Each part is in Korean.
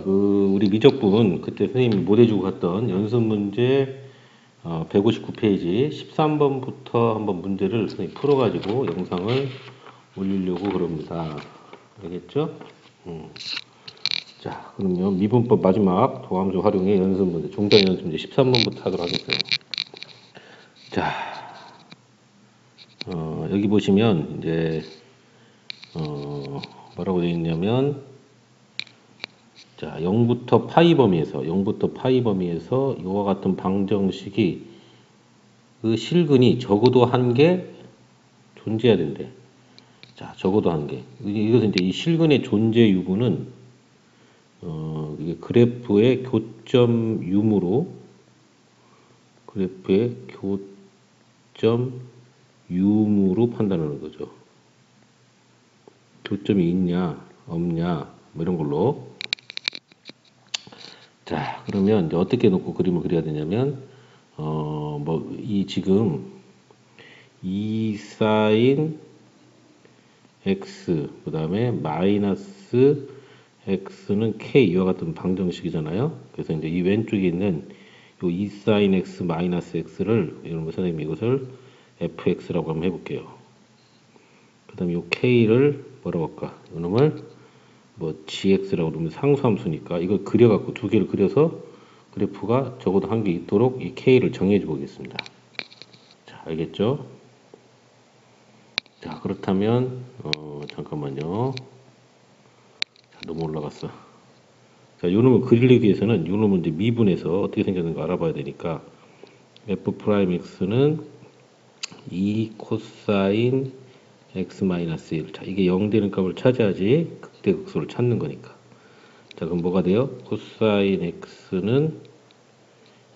우리 미적분 그때 선생님이 못 해주고 갔던 연습 문제 159페이지 13번부터 한번 문제를 선생님 풀어가지고 영상을 올리려고 그럽니다. 알겠죠? 자, 그러면 미분법 마지막 도함수 활용의 연습 문제, 종전 연습 문제 13번부터 하도록 하겠어요. 자, 여기 보시면 이제 뭐라고 되어 있냐면, 자, 0부터 파이 범위에서 이와 같은 방정식이 그 실근이 적어도 한 개 존재해야 된대. 자, 적어도 한 개. 이것은 이제 이 실근의 존재 유무는 이게 그래프의 교점 유무로 판단하는 거죠. 교점이 있냐 없냐 뭐 이런 걸로. 자, 그러면 이제 어떻게 놓고 그림을 그려야 되냐면 지금 2 사인 x 그 다음에 마이너스 x는 k 이와 같은 방정식이잖아요. 그래서 이제 이 왼쪽에 있는 요 2 사인 x 마이너스 x를 여러분 선생님이 이것을 fx라고 한번 해볼게요. 그 다음에 요 k를 뭐라고 할까? 이놈을 gx라고 그러면 상수함수니까 이걸 그려갖고 두 개를 그려서 그래프가 적어도 한 개 있도록 이 k를 정해줘 보겠습니다. 자, 알겠죠? 자, 그렇다면 잠깐만요. 자, 너무 올라갔어. 자, 요 놈을 그리기 위해서는 요 놈을 이제 미분해서 어떻게 생겼는가 알아봐야 되니까 f'x는 2 코사인 x-1. 자, 이게 0 되는 값을 찾아야지 극대극소를 찾는 거니까. 자, 그럼 뭐가 돼요? 코사인 x는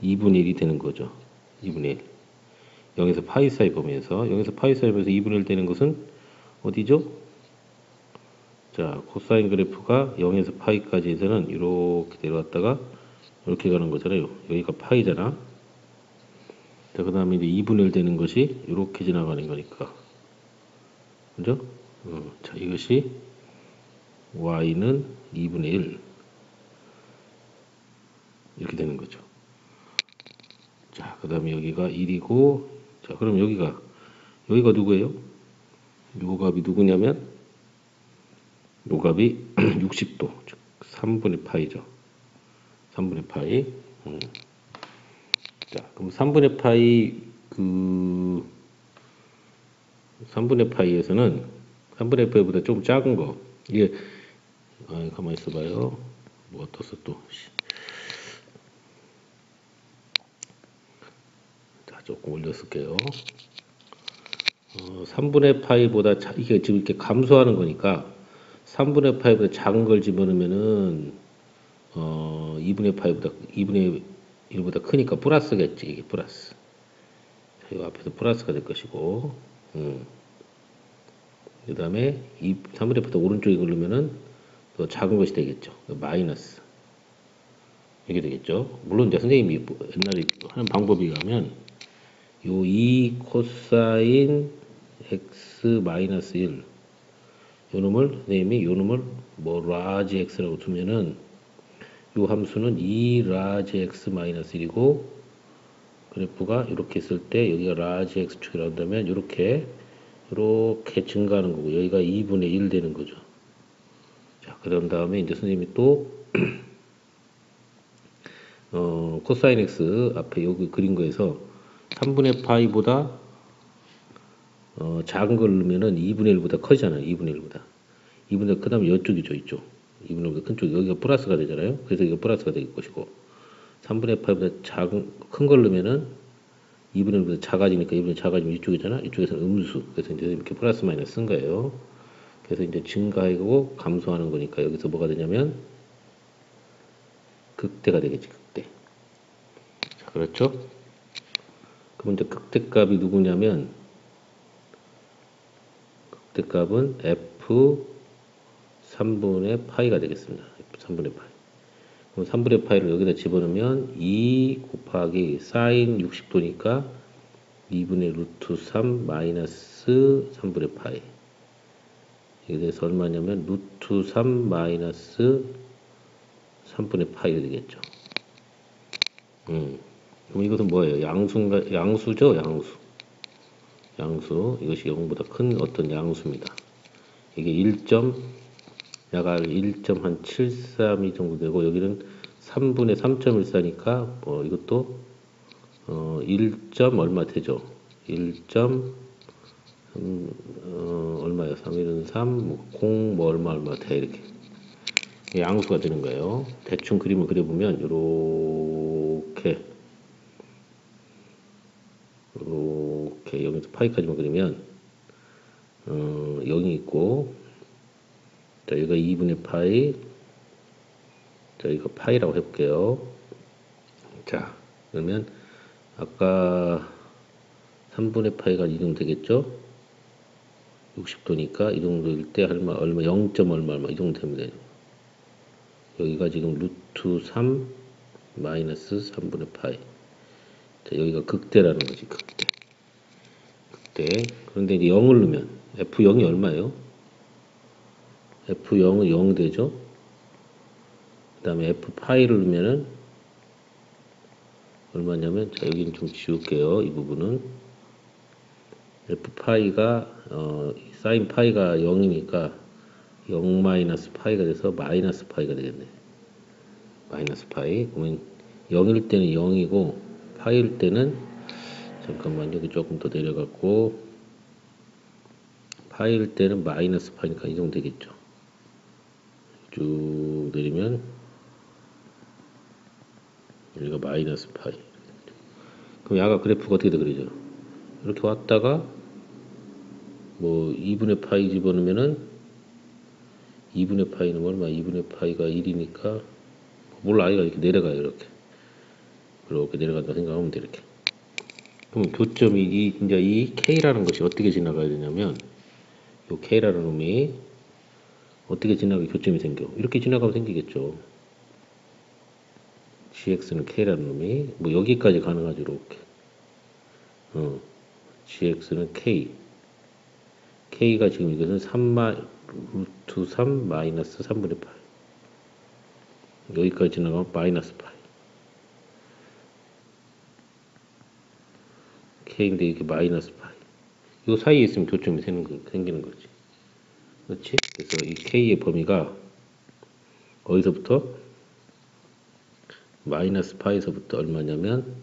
2분의 1이 되는 거죠. 2분의 1. 0에서 파이 사이 범위에서 2분의 1 되는 것은 어디죠? 자, 코사인 그래프가 0에서 파이까지 해서는 이렇게 내려왔다가 이렇게 가는 거잖아요. 여기가 파이잖아. 자, 그 다음에 이제 2분의 1 되는 것이 이렇게 지나가는 거니까. 그죠? 자, 이것이 y는 2분의 1 이렇게 되는 거죠. 자, 그 다음에 여기가 1이고, 자, 그럼 여기가 누구예요? 요 값이 누구냐면 요 값이 60도, 즉 3분의 파이죠. 3분의 파이. 자, 그럼 3분의 파이에서는 3분의 파이보다 좀 작은 거. 이게 가만히 있어봐요. 뭐가 떴어 또. 자, 조금 올렸을게요. 3분의 파이보다 이게 지금 이렇게 감소하는 거니까 3분의 파이보다 작은 걸 집어넣으면은 2분의 1보다 크니까 플러스겠지. 이게 플러스. 자, 이 앞에서 플러스가 될 것이고, 그 다음에 3분의 파이보다 오른쪽에 그르면은 더 작은 것이 되겠죠. 마이너스. 이게 되겠죠. 물론 이제 선생님이 옛날에 하는 방법에 의하면 요 2 코사인 x 마이너스 1 요놈을 선생님이 요놈을 라지 x라고 두면은 요 함수는 2 라지 x 마이너스 1이고 그래프가 이렇게 있을 때 여기가 라지 x축이라고 한다면 이렇게 증가하는 거고 여기가 2분의 1 되는 거죠. 자, 그런 다음에 이제 선생님이 또 코사인 x 앞에 여기 그린 거에서 3분의 파이보다 작은 걸 넣으면은 2분의 1보다 커지잖아요. 2분의 1보다. 2분의 1, 그 다음에 이쪽이죠. 이쪽. 2분의 1보다 큰 쪽. 여기가 플러스가 되잖아요. 그래서 이거 플러스가 될 것이고. 3분의 8보다 큰 걸 넣으면은 2분의 1보다 작아지니까 2분의 1 작아지면 이쪽이잖아. 이쪽에서는 음수. 그래서 이제 이렇게 플러스 마이너스 쓴 거예요. 그래서 이제 증가하고 감소하는 거니까 여기서 뭐가 되냐면 극대가 되겠지. 극대. 자, 그렇죠? 그럼 이제 극대값이 누구냐면 극대값은 f 3분의 파이가 되겠습니다. f 3분의 파이. 그럼 3분의 파이를 여기다 집어넣으면 2 곱하기 사인 60도니까 2분의 루트 3 마이너스 3분의 파이. 이게 돼서 얼마냐면 루트 3 마이너스 3분의 파이가 되겠죠. 그럼 이것은 뭐예요? 양수죠? 양수. 이것이 0보다 큰 어떤 양수입니다. 이게 1.732 정도 되고, 여기는 3분의 3.14니까, 이것도, 1. 얼마 되죠? 1. 얼마요? 3일은 3, 0, 얼마 돼, 이렇게. 양수가 되는 거예요. 대충 그림을 그려보면, 요렇게, 여기서 파이까지만 그리면, 0이 있고, 자, 여기가 2분의 파이, 자, 이거 파이라고 해볼게요. 자, 그러면, 아까 3분의 파이가 이 정도 되겠죠? 60도니까 이 정도일 때 얼마 0. 얼마 이 정도 되면 되죠. 여기가 지금 루트 3 마이너스 3분의 파이. 자, 여기가 극대라는 거지, 극대. 그런데 이제 0을 넣으면 F0이 얼마예요? F0은 0 되죠? 그 다음에 F파이를 넣으면은 얼마냐면, 자, 여기는 좀 지울게요. 이 부분은. F파이가, 사인 파이가 0이니까 0 마이너스 파이가 돼서 마이너스 파이가 되겠네. 마이너스 파이. 그러면 0일 때는 0이고, 파이일 때는, 잠깐만, 여기 조금 더 내려갔고, 파이일 때는 마이너스 파이니까 이 정도 되겠죠. 쭉 내리면, 여기가 마이너스 파이. 그럼 야가 그래프가 어떻게 돼, 그러죠? 이렇게 왔다가, 2분의 파이 집어넣으면은, 2분의 파이는 얼마? 2분의 파이가 1이니까, 몰라, 아이가 이렇게 내려가요, 이렇게. 이렇게 내려간다 생각하면 돼, 이렇게. 그럼 교점이, 이제 이 K라는 것이 어떻게 지나가야 되냐면, 요 K라는 놈이 어떻게 지나가면 교점이 생겨? 이렇게 지나가면 생기겠죠. GX는 K라는 놈이, 여기까지 가능하죠, 이렇게. GX는 K. K가 지금 이것은 루트 3 마이너스 3분의 8. 여기까지 지나가면 마이너스 파이. K인데 이게 마이너스 파이. 요 사이에 있으면 교점이 생기는 거지. 그렇지? 그래서 이 K의 범위가 어디서부터? 마이너스 파이에서부터 얼마냐면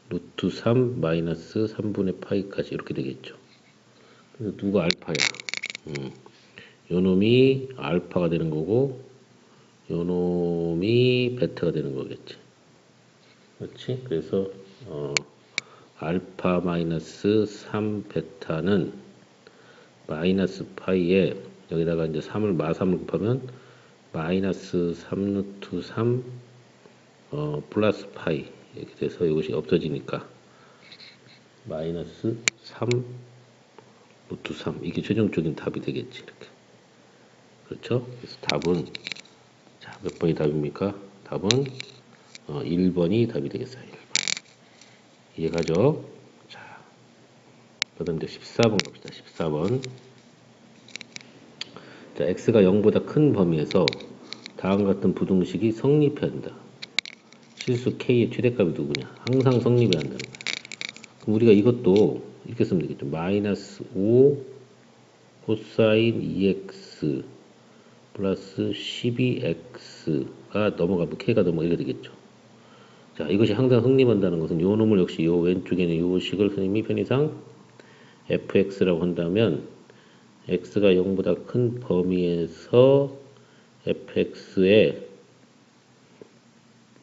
루트 3 마이너스 3분의 파이까지 이렇게 되겠죠. 그래서 누가 알파야? 요 놈이 알파가 되는 거고, 요 놈이 베타가 되는 거겠지. 그렇지? 그래서 알파 마이너스 3 베타는 마이너스 파이에 여기다가 이제 3을 마3을 곱하면 마이너스 3 루트 3 플러스 파이 이렇게 돼서 이것이 없어지니까 마이너스 3 루트 3 이게 최종적인 답이 되겠지. 이렇게. 그렇죠? 그래서 답은 자, 몇 번이 답입니까? 답은 1번이 답이 되겠어요. 1번. 이해가죠? 자, 그다음 이제 14번 갑시다. 14번. 자, x가 0보다 큰 범위에서 다음과 같은 부등식이 성립해야 한다. 실수 k의 최대값이 누구냐? 항상 성립해야 한다는 거야. 그럼 우리가 이것도 이렇게 쓰면 되겠죠. 마이너스 5 코사인 2x 플러스 12x가 넘어가면 k가 넘어가 이렇게 되겠죠. 자, 이것이 항상 성립한다는 것은 요 놈을 역시 요 왼쪽에 있는 요 식을 선생님이 편의상 fx라고 한다면 x가 0보다 큰 범위에서 fx의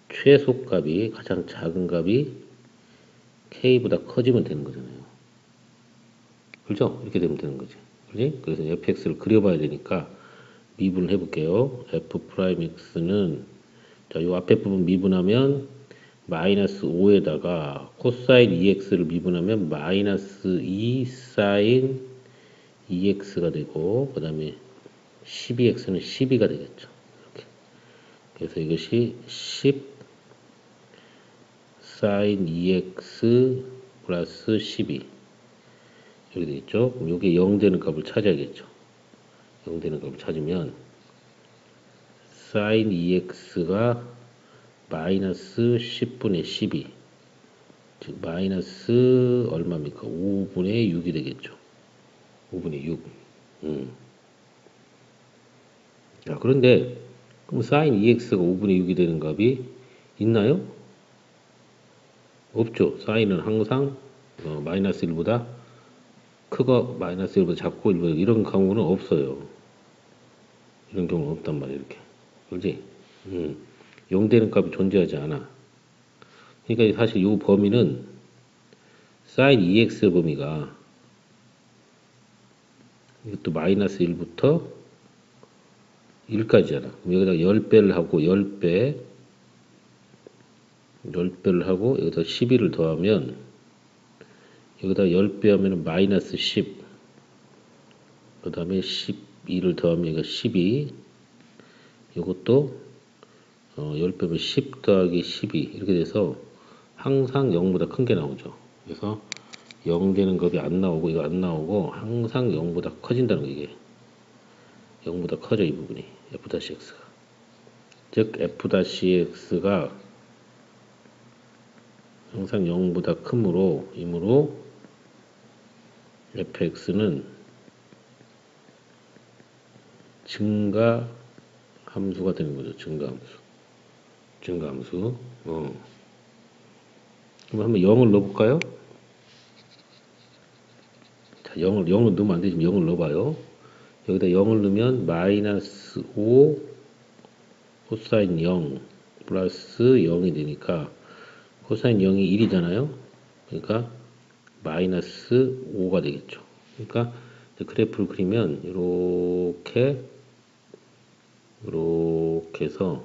최소값이 가장 작은 값이 k보다 커지면 되는 거잖아요. 그렇죠? 이렇게 되면 되는 거지. 그렇지? 그래서 fx를 그려봐야 되니까 미분을 해볼게요. f'x는 자, 요 앞에 부분 미분하면 마이너스 5에다가 코사인 2x를 미분하면 마이너스 2 사인 2x가 되고 그 다음에 12x는 12가 되겠죠. 이렇게. 그래서 이것이 10 사인 2x 플러스 12 이렇게 되겠죠. 그럼 이게 0 되는 값을 찾아야겠죠. 0 되는 값을 찾으면 sin 2x가 마이너스 10분의 12, 즉 마이너스 얼마입니까? 5분의 6이 되겠죠. 5분의 6. 자, 그런데 그럼 sin 2x가 5분의 6이 되는 값이 있나요? 없죠. sin은 항상 마이너스 1보다 크고 마이너스 1보다 작고 1보다 이런 경우는 없어요. 이런 경우는 없단 말이에요. 이렇게. 그렇지? 0 되는 값이 존재하지 않아. 그러니까 사실 이 범위는 sin 2x 범위가 이것도 마이너스 1부터 1까지잖아. 그럼 여기다가 10배를 하고 10배를 하고 여기다 12를 더하면 여기다 10배 하면 마이너스 10, 그 다음에 12를 더하면 여기가 12, 이것도 10배면 10 더하기 12 이렇게 돼서 항상 0보다 큰 게 나오죠. 그래서 0 되는 값이 안 나오고 이거 안 나오고 항상 0보다 커진다는 거. 이게 0보다 커져, 이 부분이 f-x가. 즉 f-x가 항상 0보다 크므로 이므로 fx는 증가 함수가 되는 거죠. 증가함수. 그럼 한번 0을 넣어볼까요? 자, 0을 넣으면 안 되지만 0을 넣어봐요. 여기다 0을 넣으면 마이너스 5 코사인 0 플러스 0이 되니까 코사인 0이 1이잖아요. 그러니까 마이너스 5가 되겠죠. 그러니까 그래프를 그리면 이렇게 해서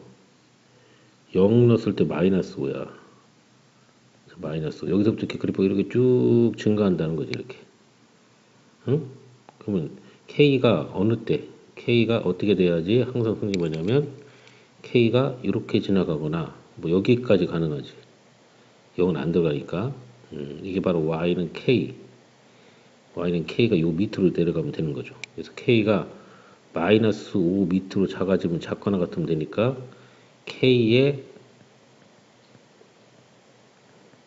0 넣었을 때 마이너스 5야. 마이너스 5. 여기서부터 이렇게 그래프가 이렇게 쭉 증가한다는 거지, 이렇게. 응? 그러면 K가 어느 때, K가 어떻게 돼야지 항상 성립이 뭐냐면 K가 이렇게 지나가거나 뭐 여기까지 가능하지. 0은 안 들어가니까. 이게 바로 Y는 K가 요 밑으로 내려가면 되는 거죠. 그래서 K가 마이너스 5 밑으로 작아지면 작거나 같으면 되니까 K의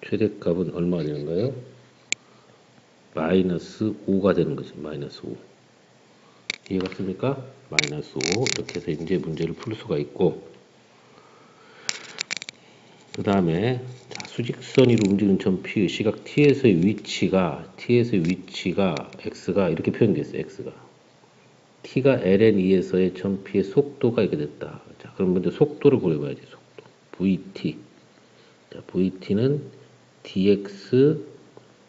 최대값은 얼마가 되는가요? 마이너스 5가 되는 거지. 마이너스 5. 이해갔습니까? 마이너스 5. 이렇게 해서 이제 문제를 풀 수가 있고, 그 다음에 수직선 위로 움직이는 점 P의 시각 T에서의 위치가 X가 이렇게 표현됐어요. X가 T가 ln2에서의 점 P의 속도가 이렇게 됐다. 자, 그럼 먼저 속도를 구해봐야지. 속도 VT. 자, VT는 dx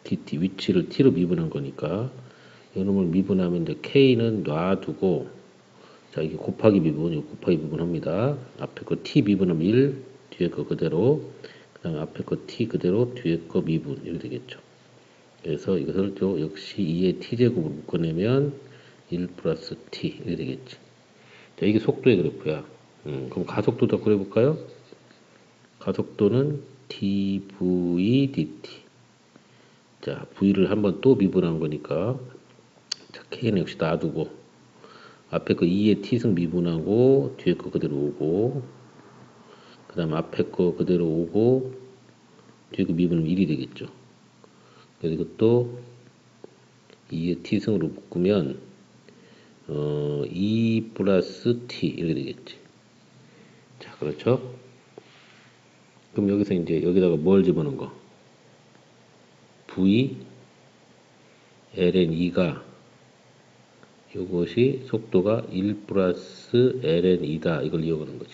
dt 위치를 t로 미분한 거니까 이놈을 미분하면 이제 k는 놔두고, 자, 이게 곱하기 미분, 이거 곱하기 미분합니다. 앞에 거 t 미분하면 1, 뒤에 거 그대로, 그 다음에 앞에 거 t 그대로, 뒤에 거 미분 이렇게 되겠죠. 그래서 이것을 또 역시 2의 t제곱으로 묶어내면 1 플러스 t 이렇게 되겠지. 자, 이게 속도의 그래프야. 그럼 가속도도 그려볼까요? 가속도는 dv dt. 자, v를 한번 또 미분한 거니까, 자, k는 역시 놔두고, 앞에 거 2의 t승 미분하고, 뒤에 거 그대로 오고, 그 다음 앞에 거 그대로 오고, 뒤에 거 미분하면 1이 되겠죠. 그래서 이것도 2의 t승으로 묶으면, 2 플러스 t 이렇게 되겠지. 자, 그렇죠? 그럼 여기서 이제 여기다가 뭘 집어넣은 거? v ln2가 이것이 속도가 1 플러스 ln2다. 이걸 이어가는 거지.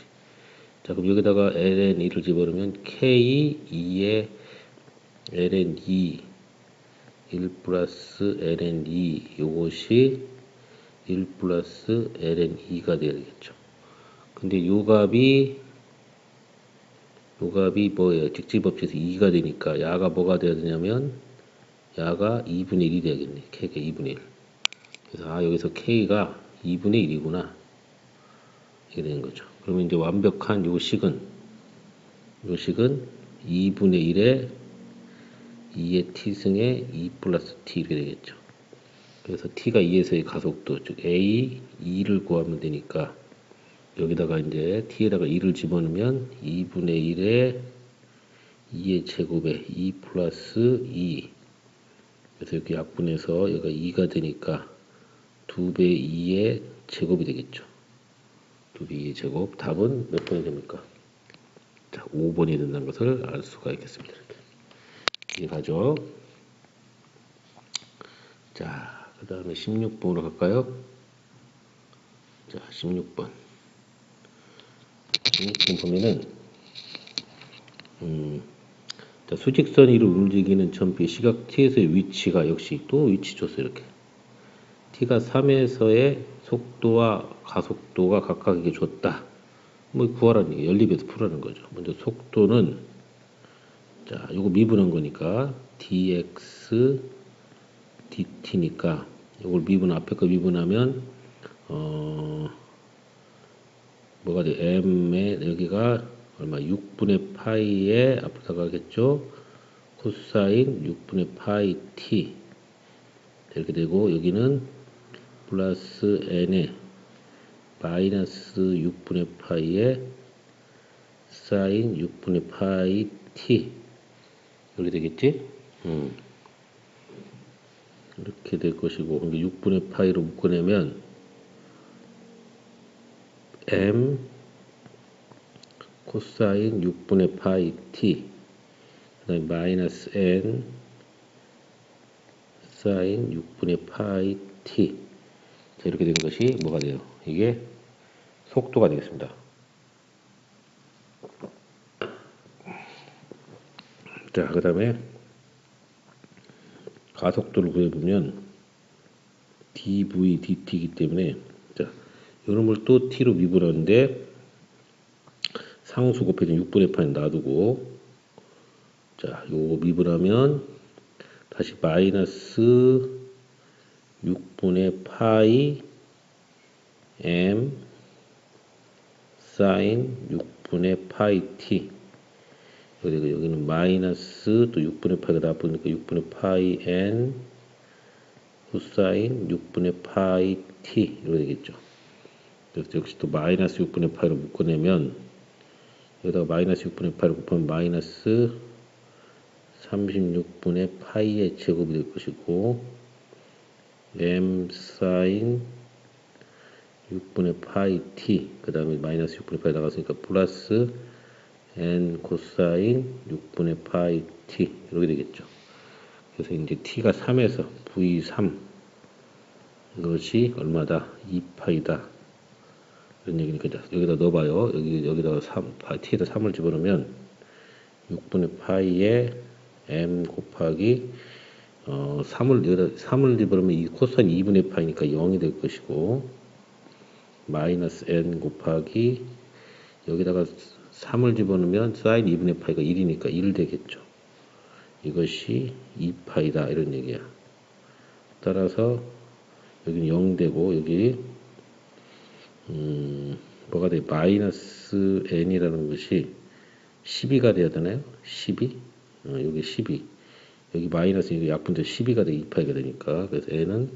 자, 그럼 여기다가 ln2를 집어넣으면 k 2의 ln2 1 플러스 ln2 이것이 1 플러스 ln2가 되어야 되겠죠. 근데 요 값이 뭐예요? 직지법칙에서 2가 되니까 야가 뭐가 되어야 되냐면 야가 2분의 1이 되겠네. k가 2분의 1. 그래서 여기서 k가 2분의 1이구나. 이렇게 되는 거죠. 그러면 이제 완벽한 요 식은 2분의 1에 2의 t승에 2 플러스 t 이렇게 되겠죠. 그래서 t가 2에서의 가속도, 즉 a, 2를 구하면 되니까 여기다가 이제 t에다가 2를 집어넣으면 2분의 1에 2의 제곱에 2 플러스 2. 그래서 이렇게 약분해서 여기가 2가 되니까 2배 2의 제곱이 되겠죠. 2배 2의 제곱. 답은 몇 번이 됩니까? 자, 5번이 된다는 것을 알 수가 있겠습니다. 이렇게. 이해가죠? 자, 그 다음에 16번으로 갈까요? 자, 16번. 16번 보면은, 자, 수직선 위로 움직이는 점피의 시각 t에서의 위치가 역시 또 위치 줬어요. 이렇게. t가 3에서의 속도와 가속도가 각각 이게 줬다. 뭐 구하라는 얘기, 연립에서 풀라는 거죠. 먼저 속도는, 자, 요거 미분한 거니까, dx, dt니까, 요걸 앞에 거 미분하면, 뭐가 돼? m에, 여기가 얼마? 6분의 파이에 앞으로 나가겠죠? 코사인 6분의 파이 t. 이렇게 되고, 여기는 플러스 n에 마이너스 6분의 파이에 사인 6분의 파이 t. 이렇게 되겠지? 이렇게 될 것이고, 6분의 파이로 묶어내면 m 코사인 6분의 파이 t, 그 다음에 마이너스 n 사인 6분의 파이 t. 자, 이렇게 된 것이 뭐가 돼요? 이게 속도가 되겠습니다. 자, 그 다음에 가속도를 구해보면 dv dt이기 때문에, 자, 이놈을 또 t로 미분하는데 상수 곱해진 6분의 파이 놔두고, 자, 요거 미분하면 다시 마이너스 6분의 파이 m 사인 6분의 파이 t. 여기는 마이너스 또 6분의 파이가 나쁘니까 6분의 파이 n 코사인 6분의 파이 t 이렇게 되겠죠. 그래서 역시 또 마이너스 6분의 파이로 묶어내면, 여기다가 마이너스 6분의 파이로 곱하면 마이너스 36분의 파이의 제곱이 될 것이고, m 사인 6분의 파이 t, 그 다음에 마이너스 6분의 파이 나갔으니까 플러스 n 코사인 6분의 파이 t 이렇게 되겠죠. 그래서 이제 t가 3에서 v3 이것이 얼마다? 2파이다. 이런 얘기니까 여기다 넣어봐요. 여기다가 3, t에다 3을 집어넣으면 6분의 파이에 m 곱하기 3을 집어넣으면 이 코사인 2분의 파이니까 0이 될 것이고, 마이너스 n 곱하기 여기다가 3을 집어넣으면 사인 2분의 파이가 1이니까 1 되겠죠. 이것이 2파이다 이런 얘기야. 따라서 여기는 0 되고, 여기 뭐가 돼? 마이너스 n이라는 것이 12가 되어야 되나요? 12? 여기 12. 여기 마이너스 이거 약분돼 12가 돼 2파이가 되니까, 그래서 n은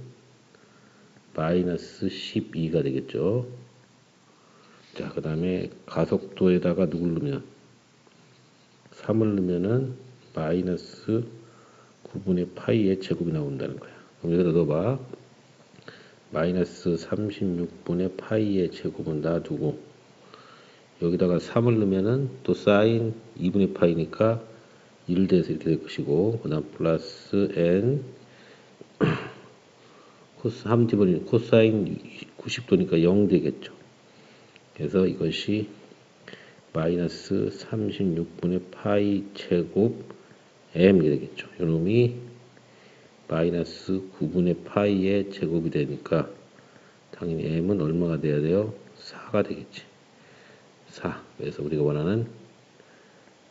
마이너스 12가 되겠죠. 자, 그 다음에 가속도에다가 누굴 넣으면 3을 넣으면은 마이너스 9분의 파이의 제곱이 나온다는 거야. 그럼 여기다 넣어봐. 마이너스 36분의 파이의 제곱은 놔두고, 여기다가 3을 넣으면은 또 사인 2분의 파이니까 1 돼서 이렇게 될 것이고, 그 다음 플러스 n 코스 3 집어넣으면 코사인 90도니까 0 되겠죠. 그래서 이것이 마이너스 36분의 파이 제곱 m 이 되겠죠. 이놈이 마이너스 9분의 파이의 제곱이 되니까 당연히 m은 얼마가 돼야 돼요? 4가 되겠지. 4. 그래서 우리가 원하는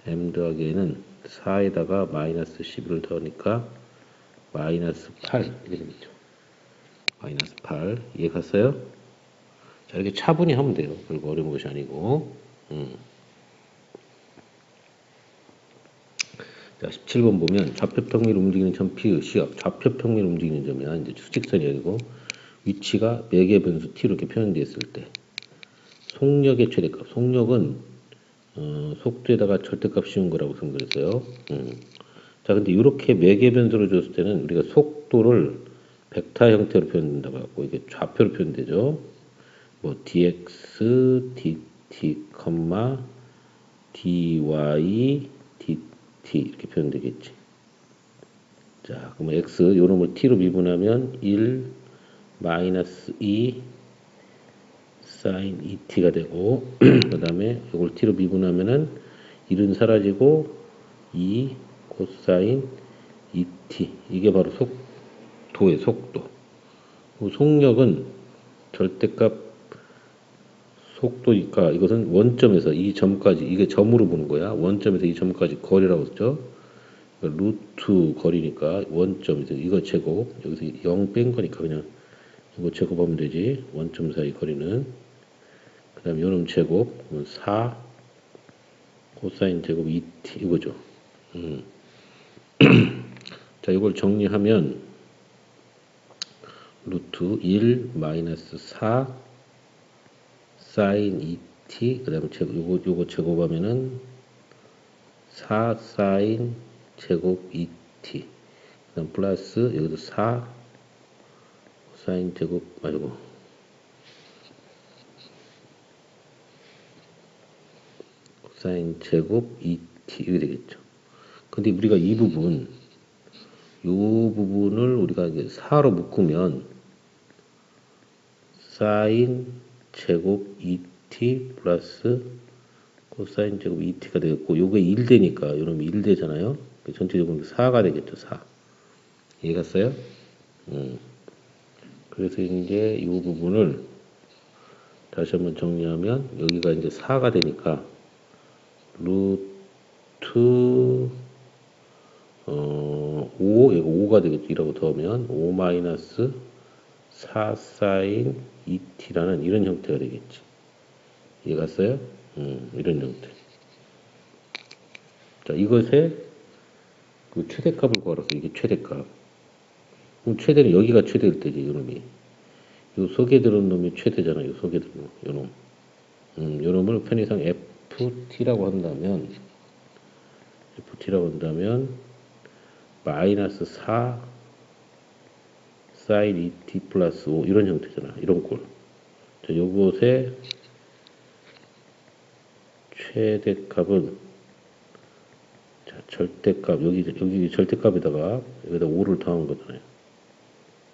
m 더하기 n은 4에다가 마이너스 11을 더하니까 마이너스 8 이렇게 되겠죠. 마이너스 8. 이해 갔어요? 자, 이렇게 차분히 하면 돼요. 별거 어려운 것이 아니고. 자, 17번 보면 좌표평면으로 움직이는 점 P의 시각, 좌표평면으로 움직이는 점이야. 이제 수직선이 아니고 위치가 매개 변수 T로 이렇게 표현되어 있을 때 속력의 최대값. 속력은 속도에다가 절대값 씌운 거라고 설명드렸어요. 자, 근데 이렇게 매개 변수로 줬을 때는 우리가 속도를 벡터 형태로 표현된다고 갖고 이게 좌표로 표현되죠. 뭐 dx, dt, dy, dt 이렇게 표현되겠지. 자, 그럼 x 요놈을 t로 미분하면 1 마이너스 2 사인 2t가 되고 그 다음에 이걸 t로 미분하면은 1은 사라지고 2 코사인 2t 이게 바로 속도의 속도. 속력은 절대값 속도니까 이것은 원점에서 이 점까지 이게 점으로 보는 거야. 원점에서 이 점까지 거리라고 했죠. 루트 거리니까 원점에서 이거 제곱 여기서 0 뺀 거니까 그냥 이거 제곱하면 되지. 원점 사이 거리는 그 다음에 요놈 제곱 4 코사인 제곱 2t 이거죠. 자, 이걸 정리하면 루트 1 마이너스 4 사인 2t 그 다음에 요거 제곱하면은 4 사인 제곱 2t 그 다음 플러스 여기도 4 사인 제곱 아이고 사인 제곱 2t 이게 되겠죠. 근데 우리가 이 부분 요 부분을 우리가 이제 4로 묶으면 사인 제곱 2t 플러스 코사인 제곱 2t가 되겠고 요게 1되니까 요놈이 1되잖아요. 전체적으로 4가 되겠죠. 4 이해갔어요? 그래서 이제 이 부분을 다시 한번 정리하면 여기가 이제 4가 되니까 루트 5 이거 5가 되겠죠. 이라고 더하면 5 마이너스 4 사인 2t라는 이런 형태가 되겠지. 이해갔어요? 이런 형태. 자, 이것의 그 최대값을 구하라서 이게 최대값. 그럼 최대는 여기가 최대일 때지, 요놈이. 요 속에 들은 놈이 최대잖아, 요 속에 들은 놈, 요놈. 요놈을 편의상 ft라고 한다면, 마이너스 4 사인 2t 플러스 5 이런 형태잖아, 이런 꼴. 자, 요것의 최대값은 자, 절대값 여기 절대값에다가 여기다 5를 더한 거잖아요.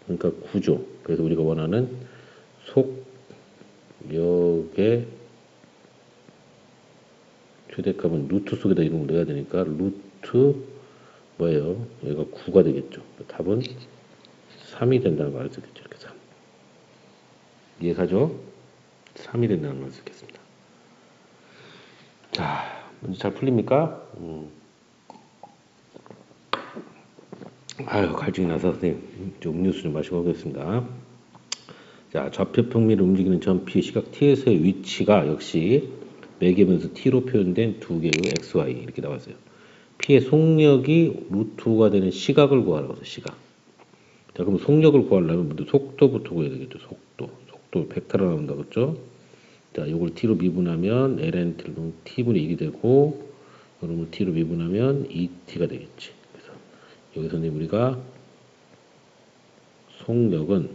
그러니까 9죠. 그래서 우리가 원하는 속력의 최대값은 루트 속에다 이름을 넣어야 되니까 루트 뭐예요? 여기가 9가 되겠죠. 답은 3이 된다는 말을 쓰겠죠. 이렇게 3. 이해가죠? 3이 된다는 말을 쓰겠습니다. 자, 문제 잘 풀립니까? 아유, 갈증이 나서 선생님 좀 음료수 좀 마시고 오겠습니다. 자, 좌표 평면을 움직이는 점 P 시각 T에서의 위치가 역시 매개변수 T로 표현된 두 개의 XY 이렇게 나왔어요. P의 속력이 루트 5가 되는 시각을 구하라고 해서 시각. 자, 그럼 속력을 구하려면 먼저 속도부터 구해야 되겠죠. 속도 벡터로 나온다 그랬죠. 자, 요걸 T로 미분하면 ln T분의 1이 되고 요놈을 T로 미분하면 2T가 되겠지. 그래서 여기서 우리가 속력은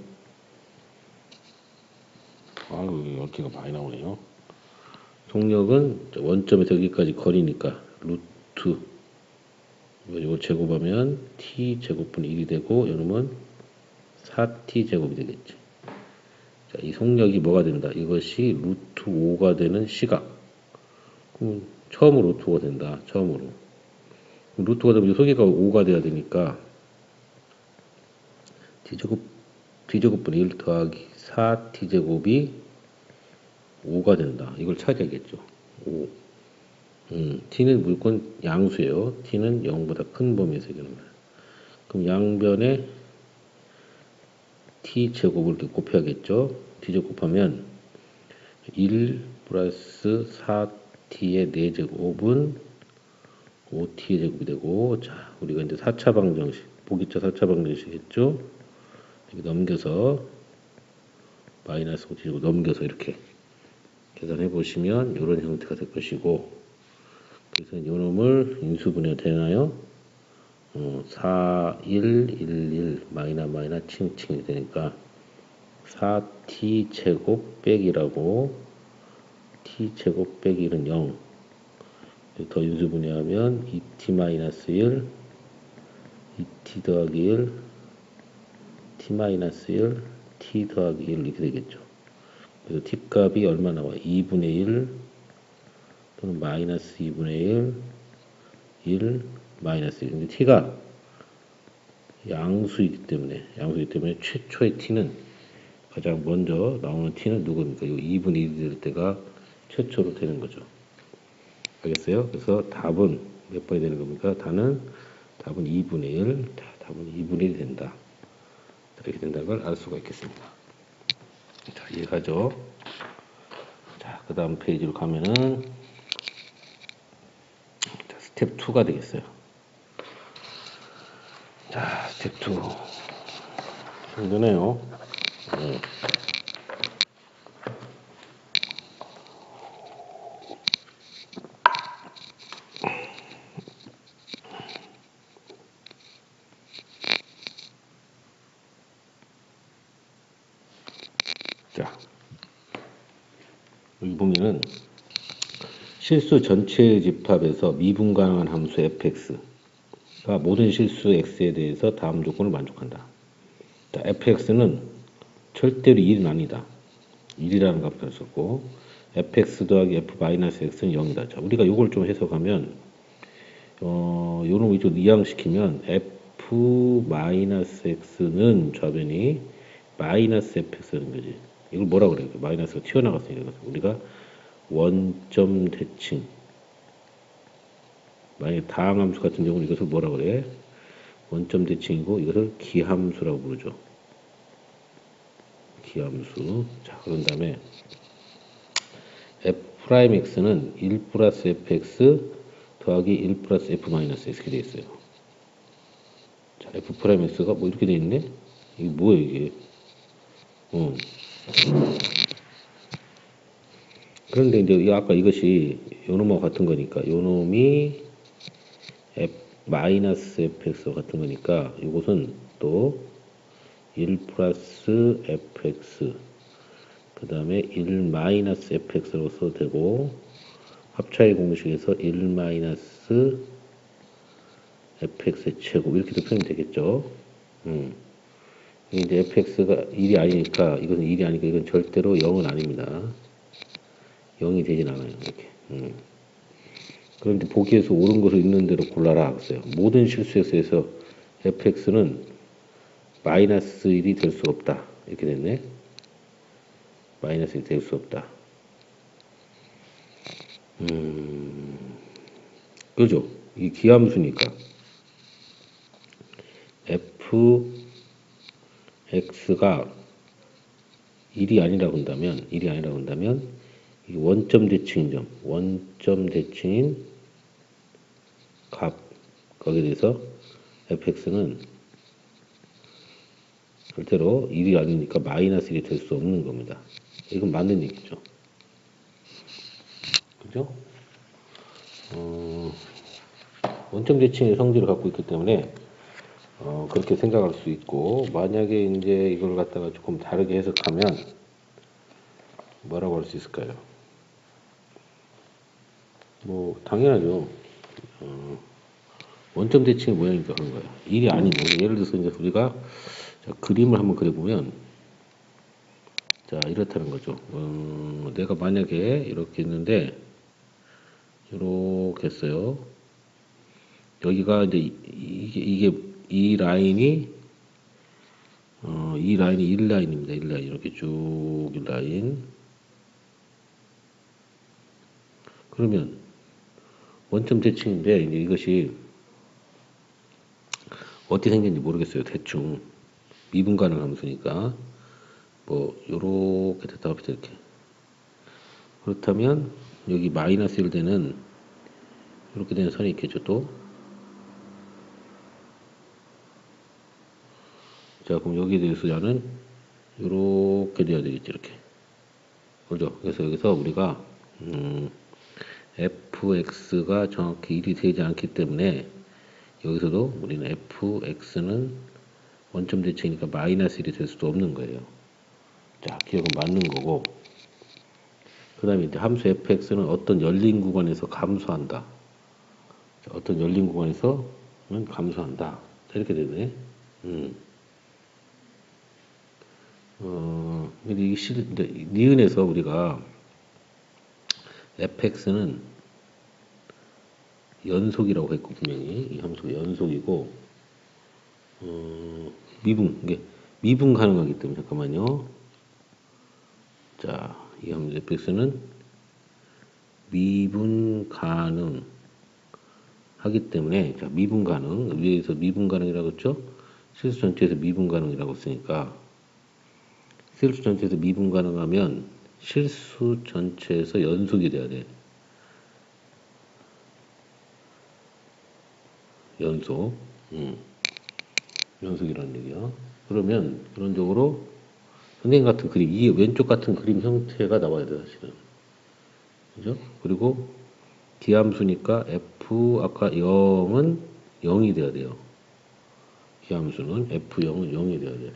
아유, 여기가 많이 나오네요. 속력은 원점에서 여기까지 거리니까 루트 이거 제곱하면 t 제곱분의 1이 되고 요놈은 4t 제곱이 되겠지. 자, 이 속력이 뭐가 된다? 이것이 루트 5가 되는 시각. 그럼 처음으로 루트 5가 된다. 처음으로. 루트 5가 되면 이 속이가 5가 돼야 되니까 t제곱분의 1 더하기 4t 제곱이 5가 된다. 이걸 찾아야겠죠. 5. t는 무조건 양수예요. t는 0보다 큰 범위에서 해결합니다. 그럼 양변에 t 제곱을 이렇게 곱해야겠죠. t 제곱 곱하면 1 플러스 4t의 4제곱은 5t의 제곱이 되고, 자, 우리가 이제 4차 방정식, 보기자 4차 방정식 했죠. 이렇게 넘겨서 마이너스 5t 제곱 넘겨서 이렇게 계산해 보시면 이런 형태가 될 것이고, 그래서 요놈을 인수분해 되나요? 4, 1, 1, 1, 마이너, 칭칭이 되니까 4t 제곱 빼기라고, t 제곱 빼기 1은 0. 더 인수분해하면 2t 마이너스 1, 2t 더하기 1, t 마이너스 1, t 더하기 1 이렇게 되겠죠. 그래서 t 값이 얼마 나와? 2분의 1 또는 마이너스 2분의 1, 1, 마이너스 1. 근데 t가 양수이기 때문에 최초의 t는 가장 먼저 나오는 t는 누굽니까? 이 2분의 1이 될 때가 최초로 되는 거죠. 알겠어요? 그래서 답은 몇 번이 되는 겁니까? 답은 2분의 1, 답은 2분의 1이 된다. 이렇게 된다는 걸 알 수가 있겠습니다. 자, 이해가죠? 자, 그 다음 페이지로 가면은, 자, 스텝 2가 되겠어요. 자, 스텝 2. 힘드네요. 자, 여기 보면은 실수 전체의 집합에서 미분 가능한 함수 fx가 모든 실수 x에 대해서 다음 조건을 만족한다. 자, fx는 절대로 1은 아니다. 1이라는 값을 썼고, fx 더하기 f-x는 0이다. 자, 우리가 이걸 좀 해석하면, 요런 좀 이항시키면, f-x는 좌변이 마이너스 fx라는 거지. 이걸 뭐라 그래요? 마이너스가 튀어나갔으니까. 우리가 원점 대칭. 만약에 다항함수 같은 경우는 이것을 뭐라 그래? 원점 대칭이고, 이것을 기함수라고 부르죠. 기함수. 자, 그런 다음에, f'x는 1 플러스 fx 더하기 1 플러스 f 마이너스 x 이렇게 되어 있어요. 자, f'x가 뭐 이렇게 되어 있네? 이게 뭐예요, 이게? 그런데 이제 아까 이것이 요놈하고 같은 거니까, 요놈이 마이너스 fx와 같은 거니까, 이것은 또 1 플러스 fx, 그 다음에 1 마이너스 fx로 써도 되고, 합차의 공식에서 1 마이너스 fx의 제곱 이렇게도 표현이 되겠죠. 이제 fx가 1이 아니니까, 이것은 1이 아니니까 이건 절대로 0은 아닙니다. 0이 되진 않아요. 이렇게. 그런데 보기에서 옳은 것을 있는 대로 골라라 했어요. 모든 실수에서 fx는 마이너스 1이 될 수 없다. 이렇게 됐네. 마이너스 1이 될 수 없다. 그죠? 이 기함수니까. fx가 1이 아니라고 한다면, 이 원점 대칭인 점, 원점 대칭인 값, 거기에 대해서 fx는 절대로 1이 아니니까 마이너스 1이 될 수 없는 겁니다. 이건 맞는 얘기죠. 그죠? 원점 대칭의 성질을 갖고 있기 때문에 그렇게 생각할 수 있고, 만약에 이제 이걸 갖다가 조금 다르게 해석하면 뭐라고 할 수 있을까요? 뭐 당연하죠. 원점 대칭의 모양이니까 그런 거예요. 일이 아닌 예를 들어서 이제 우리가 자, 그림을 한번 그려보면 자 이렇다는 거죠. 내가 만약에 이렇게 있는데 이렇게 했어요. 여기가 이제 이게 이 라인이 이 라인이 1라인입니다. 1라인 이렇게 쭉 1라인. 그러면 원점 대칭인데 이제 이것이 어떻게 생겼는지 모르겠어요. 대충 미분 가능 함수니까 뭐 요렇게 됐다 합시다. 이렇게. 그렇다면 여기 마이너스 1 되는 이렇게 되는 선이 있겠죠. 또 자, 그럼 여기에 대해서 나는 이렇게 돼야 되겠지. 이렇게 그죠? 그래서 여기서 우리가 fx가 정확히 1이 되지 않기 때문에 여기서도 우리는 fx는 원점 대칭이니까 마이너스 1이 될 수도 없는 거예요. 자, 기억은 맞는 거고. 그 다음에 이제 함수 fx는 어떤 열린 구간에서 감소한다. 자, 어떤 열린 구간에서는 감소한다. 자, 이렇게 되네. 근데 니은에서 우리가 fx는 연속이라고 했고, 분명히. 이 함수가 연속이고, 이게 미분 가능하기 때문에, 잠깐만요. 자, 이 함수 fx는 미분 가능하기 때문에, 자, 미분 가능, 위에서 미분 가능이라고 했죠? 실수 전체에서 미분 가능이라고 했으니까, 실수 전체에서 미분 가능하면 실수 전체에서 연속이 돼야 돼. 연속. 연속이라는 얘기야. 그러면, 그런적으로, 선생님 같은 그림, 이 왼쪽 같은 그림 형태가 나와야 돼, 사실은. 그죠? 그리고, 기함수니까 f, 아까 0은 0이 돼야 돼요. 기함수는 f0은 0이 돼야 돼.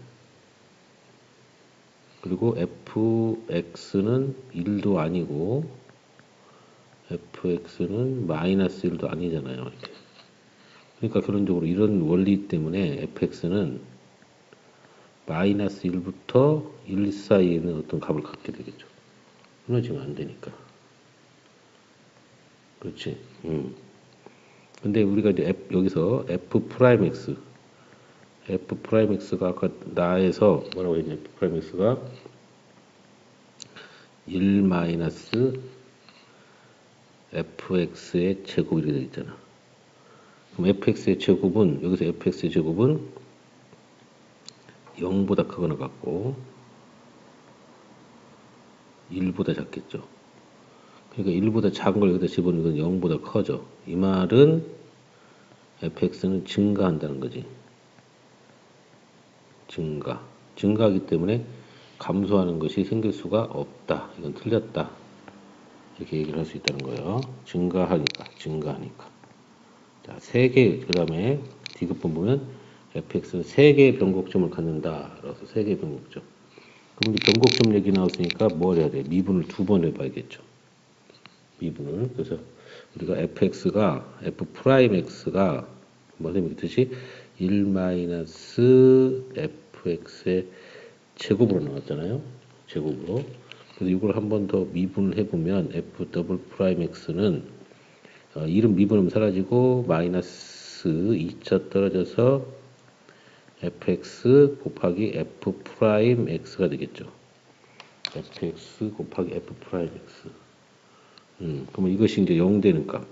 그리고 fx는 1도 아니고, fx는 마이너스 1도 아니잖아요. 이렇게. 그러니까 결론적으로 이런 원리 때문에 fx는 마이너스 1부터 1 사이에는 어떤 값을 갖게 되겠죠. 무너지면 안 되니까. 그렇지. 근데 우리가 이제 여기서 f 프라임 x, f 프라임 x가 아까 나에서 뭐라고 했냐? f 프라임 x가 1 마이너스 fx의 제곱 이렇게 되어 있잖아. 그럼 fx의 제곱은 여기서 fx의 제곱은 0보다 크거나 같고 1보다 작겠죠. 그러니까 1보다 작은 걸 여기다 집어넣으면 0보다 커져. 이 말은 fx는 증가한다는 거지. 증가하기 때문에 감소하는 것이 생길 수가 없다. 이건 틀렸다. 이렇게 얘기를 할 수 있다는 거예요. 증가하니까. 자, 3개, 그 다음에 D급분 보면 fx는 3개의 변곡점을 갖는다. 그래서 3개의 변곡점. 그럼 변곡점 얘기 나왔으니까 뭘 해야 돼? 미분을 2번 해봐야겠죠. 미분을. 그래서 우리가 fx가, f 프라임 x가, 선생님이 뜻이 1 마이너스 fx의 제곱으로 나왔잖아요. 제곱으로. 그래서 이걸 한 번 더 미분을 해보면 f 더블 프라임 x는 이름 미분하면 사라지고 마이너스 2차 떨어져서 fx 곱하기 f 프라임 x가 되겠죠. fx 곱하기 f 프라임 x. 그러면 이것이 이제 0 되는 값.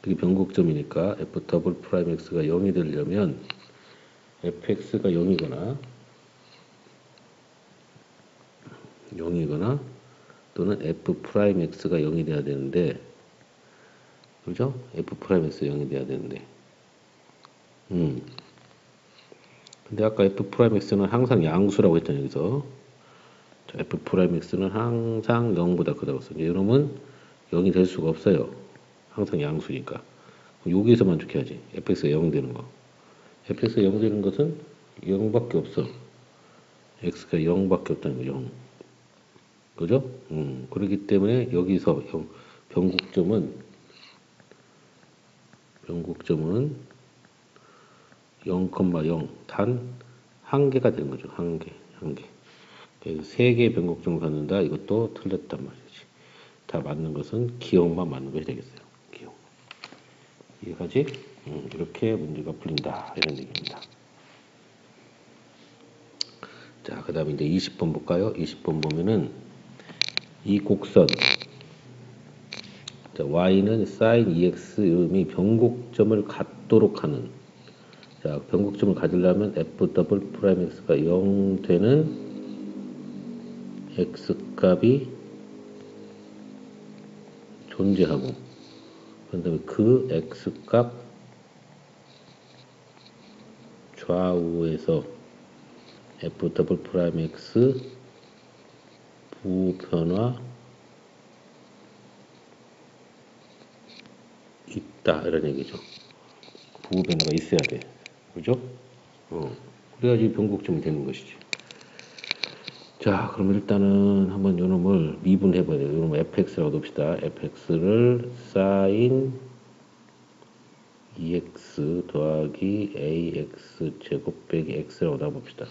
그게 변곡점이니까 f 더블 프라임 x가 0이 되려면 fx가 0이거나 또는 f 프라임 x가 0이 돼야 되는데, 그죠? f 프라임 x가 0이 돼야 되는데. 근데 아까 f 프라임 x는 항상 양수라고 했잖아요, 여기서. 자, f 프라임 x는 항상 0보다 크다고 했어요. 이놈은 0이 될 수가 없어요. 항상 양수니까. 여기에서 만족해야지. fx가 0 되는 거. fx가 0 되는 것은 0밖에 없어. x가 0밖에 없다는 거, 0. 그죠? 그렇기 때문에 여기서 변곡점은 0,0 단 한 개가 되는 거죠. 한 개. 그래서 3개의 변곡점을 갖는다. 이것도 틀렸단 말이지. 다 맞는 것은 기억만 맞는 것이 되겠어요. 기억. 이해가지? 이렇게 문제가 풀린다. 이런 얘기입니다. 자, 그 다음에 이제 20번 볼까요? 20번 보면은 이 곡선. 자, y는 sin EX 이름이 변곡점을 갖도록 하는. 자, 변곡점을 가지려면 f 더블 프라임 x가 0 되는 x 값이 존재하고, 그 다음에 그 x 값 좌우에서 f 더블 프라임 x 부변화 있다 이런 얘기죠. 부변화가 있어야 돼. 그죠? 그래야지 변곡점이 되는 것이지. 자, 그럼 일단은 한번 요놈을 미분해 봐야 돼요. 요놈 fx라고 둡시다. fx를 sin 2x 더하기 ax 제곱 빼기 x라고 놔봅시다.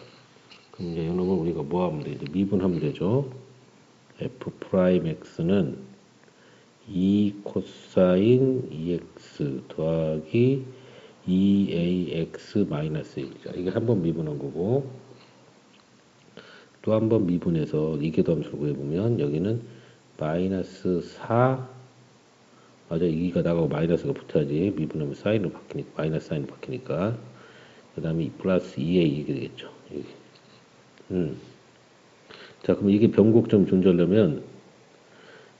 그럼 이제 요놈을 우리가 뭐 하면 돼? 이제 미분하면 되죠. f 프라임 x는 2 코사인 2x 더하기 2ax 마이너스 1. 자, 이게 한 번 미분한 거고, 또 한 번 미분해서 이계도함수를 구해보면 여기는 마이너스 4, 맞아, 2가 나가고 마이너스가 붙어야지 미분하면 사인으로 바뀌니까, 마이너스 사인으로 바뀌니까, 그 다음에 플러스 2a 이게 되겠죠. 여기. 자, 그럼 이게 변곡점 존재하려면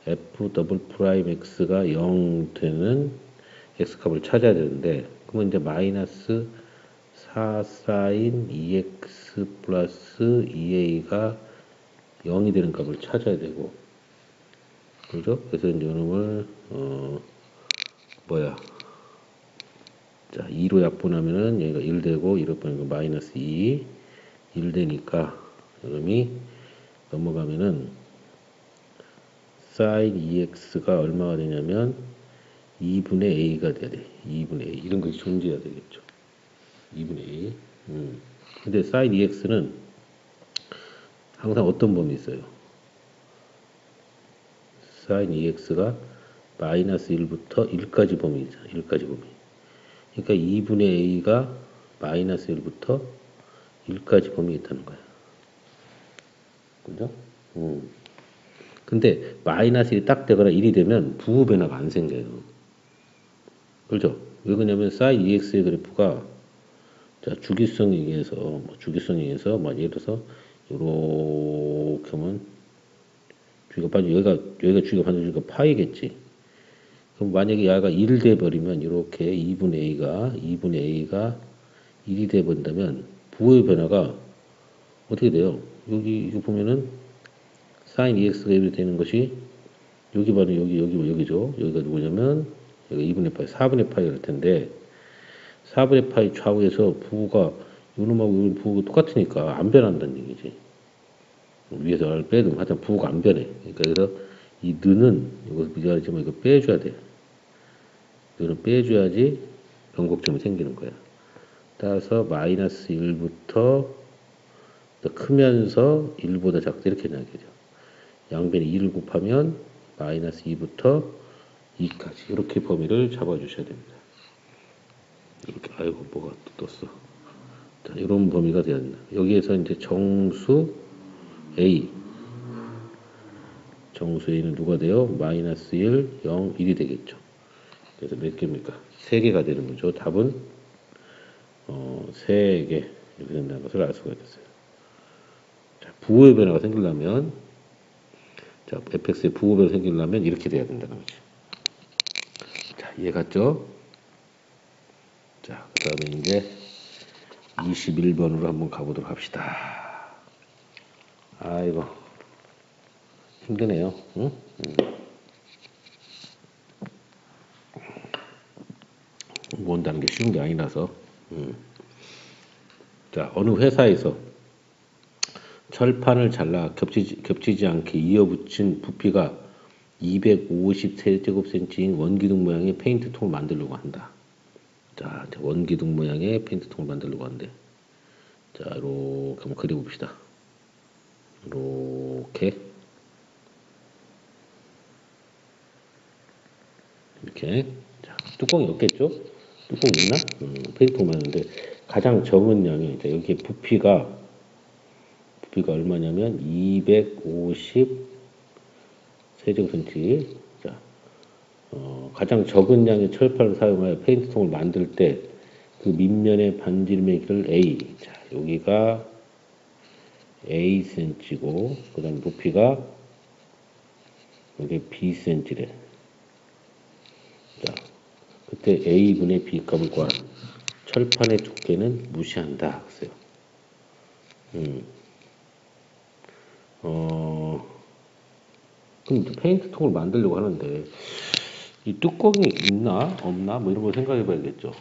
f 더블 프라임 x가 0 되는 x 값을 찾아야 되는데, 그러면 이제 마이너스 4 사인 2x 플러스 2a가 0이 되는 값을 찾아야 되고, 그죠? 그래서 이제 이놈을 자, 2로 약분하면은 얘가 1 되고 1로 보니까 마이너스 2 1 되니까 이놈이 넘어가면은 sin 2x가 얼마가 되냐면 2분의 a가 돼야 돼. 2분의 a 이런 것이 존재해야 되겠죠. 2분의 a. 근데 sin 2x는 항상 어떤 범위 있어요? sin 2x가 마이너스 1부터 1까지 범위잖아. 1까지 범위. 그러니까 2분의 a가 마이너스 1부터 1까지 범위에 있다는 거야. 그죠? 근데 마이너스 1이 딱 되거나 1이 되면 부호 변화가 안 생겨요. 그죠? 왜 그러냐면 sin 2x의 그래프가 자, 주기성에 의해서 예를 들어서 요렇게 하면 주기가 빠져 여기가 주기가 반드시 파이겠지. 그럼 만약에 얘가 1 돼 버리면 이렇게 2분의 a가 1이 돼 버린다면 부호의 변화가 어떻게 돼요? 여기 이거 보면은 sin 2x가 1이 되는 것이 여기 바로 여기죠. 여기가 누구냐면 여기 2분의 파이, 4분의 파이가 될 텐데 4분의 파이 좌우에서 부호가 요놈하고 요 부호가 똑같으니까 안 변한다는 얘기지. 위에서 R을 빼도 하여튼 부호가 안 변해. 그러니까 그래서 이 느는 이거 미안하지만 이거 빼줘야 돼. 너는 빼줘야지 변곡점이 생기는 거야. 따라서 마이너스 1부터 크면서 1보다 작다 이렇게 나오겠죠. 양변에 2를 곱하면 마이너스 2부터 2까지 이렇게 범위를 잡아주셔야 됩니다. 이렇게 아이고 뭐가 또 떴어. 자, 이런 범위가 되어야 된다. 여기에서 이제 정수 A 는 누가 돼요? 마이너스 1, 0, 1이 되겠죠. 그래서 몇 개입니까? 3개가 되는 거죠. 답은 3개 이렇게 된다는 것을 알 수가 있어요. 자, 부호의 변화가 생기려면 자, fx의 부호 변화가 생기려면 이렇게 돼야 된다는 거지. 자, 이해 갔죠? 자, 그 다음에 이제 21번으로 한번 가보도록 합시다. 아이고 힘드네요. 응? 공부한다는 게 쉬운 게 아니라서. 자, 어느 회사에서 철판을 잘라 겹치지 않게 이어붙인 부피가 250세제곱센치인 원기둥 모양의 페인트통을 만들려고 한다. 자, 원기둥 모양의 페인트통을 만들려고 하는데, 자, 이렇게 한번 그려봅시다. 이렇게. 자, 뚜껑이 없겠죠? 뚜껑 있나? 페인트통 만드는데 가장 적은 양이 자, 여기에 부피가 얼마냐면 250 세제곱센치. 자, 가장 적은 양의 철판을 사용하여 페인트통을 만들 때 그 밑면의 반지름의 길이를 A. 자, 여기가 A cm고, 그 다음 높이가 여기 B cm래. 자, 그때 A분의 B 값을 구한 철판의 두께는 무시한다. 그랬어요. 그럼 이제 페인트 통을 만들려고 하는데 이 뚜껑이 있나 없나 뭐 이런 걸 생각해 봐야겠죠.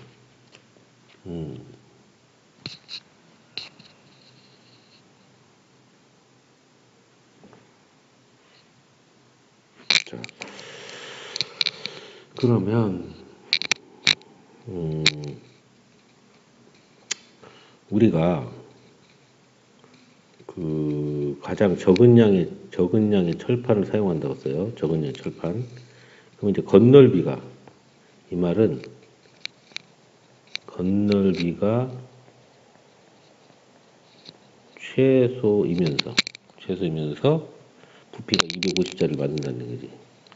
자, 그러면 우리가 그 가장 적은 양의 철판을 사용한다고 써요. 적은 양의 철판. 그럼 이제 건널비가, 이 말은 건널비가 최소이면서 부피가 250짜리를 만든다는 거지.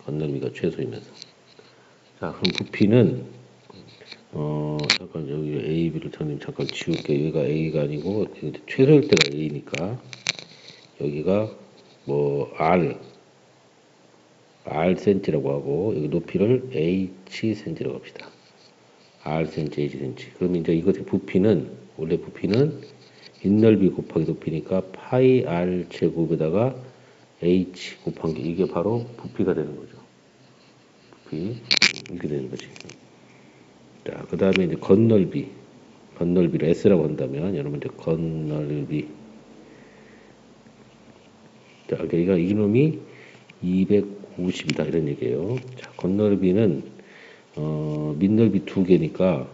건널비가 최소이면서. 자, 그럼 부피는 잠깐 여기 A, B를 잠깐 지울게. 여기가 A가 아니고 최소일 때가 A니까 여기가 뭐 R cm라고 하고 여기 높이를 H cm라고 합시다. R cm, H cm. 그러면 이제 이것의 부피는 원래 부피는 윗넓이 곱하기 높이니까 파이 R 제곱에다가 H 곱한 게 이게 바로 부피가 되는 거죠. 부피 이렇게 되는 거지. 자, 그 다음에 이제 건널비를 S라고 한다면 여러분 이제 건널비. 자, 그러니까 이놈이 250이다 이런 얘기예요. 자, 건널비는 밑넓이 2개니까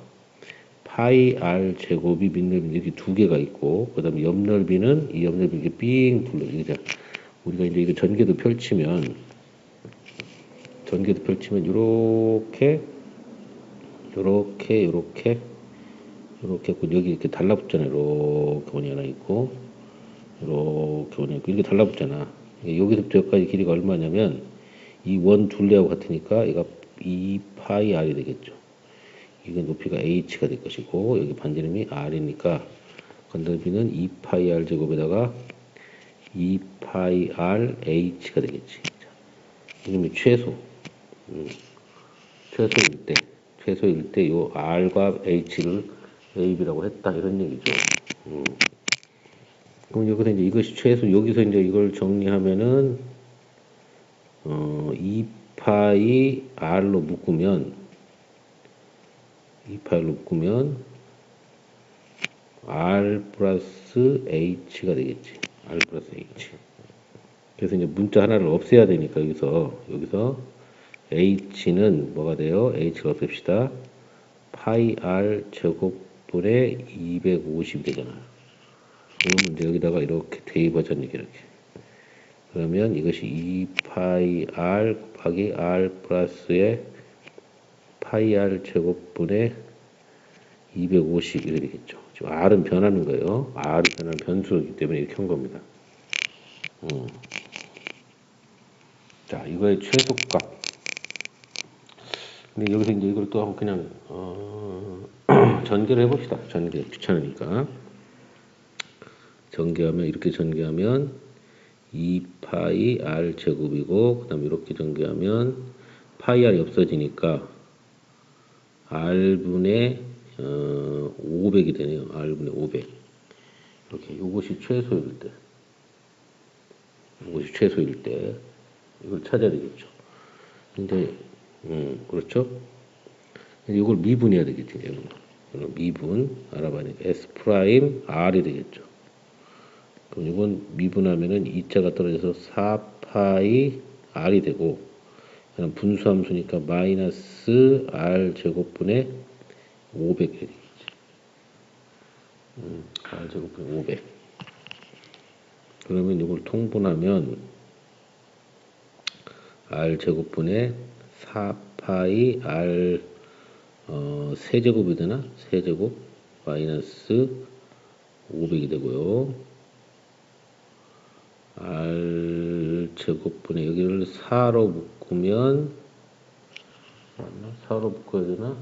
파이 R 제곱이 밑넓이 이렇게 2개가 있고 그다음에 옆넓이는 이 옆넓이 이렇게 삥 둘러 이게 우리가 이제 이거 전개도 펼치면 요렇게 여기 이렇게 달라붙잖아요. 이렇게 원이 하나 있고 이렇게 원이 있고 이렇게 달라붙잖아. 여기서부터 여기까지 길이가 얼마냐면 이 원 둘레하고 같으니까 얘가 2파이 R이 되겠죠. 이건 높이가 H가 될 것이고 여기 반지름이 R이니까 건널비는 2파이 R 제곱에다가 2파이 R H가 되겠지. 자, 이놈이 최소일 때 요 R과 H를 AB라고 했다 이런 얘기죠. 그럼 여기서 이제 이것이 최소 여기서 이제 이걸 정리하면은 2파이 R로 묶으면 R 플러스 H가 되겠지. R 플러스 H. 그래서 이제 문자 하나를 없애야 되니까 여기서 H는 뭐가 돼요? H를 없앱시다. 파이 R 제곱분의 250이 되잖아요. 그러면 이제 여기다가 이렇게 대입하자는 얘기 이렇게. 그러면 이것이 2파이 R 곱하기 R 플러스의 파이 R 제곱분의 250 이렇게 되겠죠. 지금 R은 변하는 거예요. R은 변하는 변수이기 때문에 이렇게 한 겁니다. 자, 이거의 최소값. 근데 여기서 이제 이걸 또 한번 그냥 전개를 해봅시다. 전개 귀찮으니까. 이렇게 전개하면 2파이 R 제곱이고 그 다음에 이렇게 전개하면 파이 R이 없어지니까 R분의 500이 되네요. R분의 500. 이렇게 이것이 최소일 때 이걸 찾아야 되겠죠. 근데 그렇죠. 이걸 미분해야 되겠지. 그럼 미분 알아봐니까 S 프라임 R이 되겠죠. 그럼 이건 미분하면은 2자가 떨어져서 4파이 R이 되고 그냥 분수함수니까 마이너스 R 제곱분의 500이 되겠지. R 제곱분의 500. 그러면 이걸 통분하면 R 제곱분의 4파이 R 세제곱이 되나? 세제곱 마이너스 500이 되고요. R 제곱분의 여기를 4로 묶으면 맞나? 4로 묶어야 되나?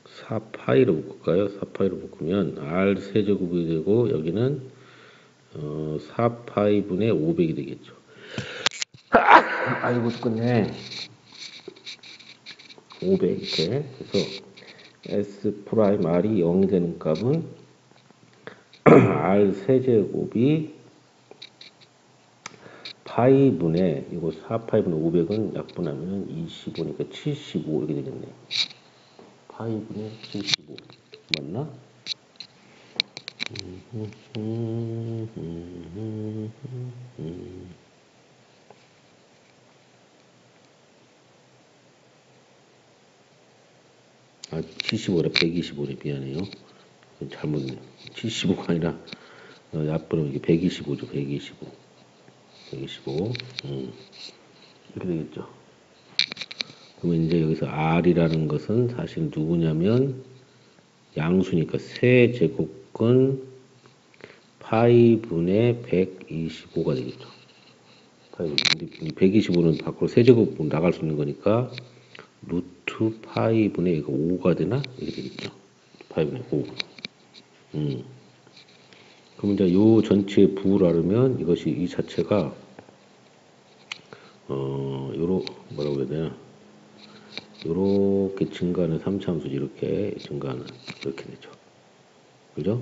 사 파이로 묶을까요? 4파이로 묶으면 R 세제곱이 되고 여기는 4파이분의 500이 되겠죠. 아이고 죽겠네. 500 이렇게. 그래서 S 프라임 R이 0이 되는 값은 R 세제곱이 파이분의 이거 4파이분의 500은 약분하면 25니까 75 이렇게 되겠네. 파이분의 75 맞나? 아 75래 125래 미안해요. 잘못네. 75가 아니라 약분하면 이게 125죠. 125 이렇게 되겠죠. 그러면 이제 여기서 R이라는 것은 사실 누구냐면 양수니까 세제곱근 파이분의 125가 되겠죠. 파이분. 125는 밖으로 세제곱분 나갈 수 있는 거니까 루트 파이분의 이거 5가 되나? 이렇게 되겠죠. 파이분의 5. 그럼 이제 요 전체의 부를 알으면 이것이 이 자체가 뭐라고 해야 되나? 요렇게 증가하는 3차함수지 이렇게 증가하는 이렇게 되죠. 그죠?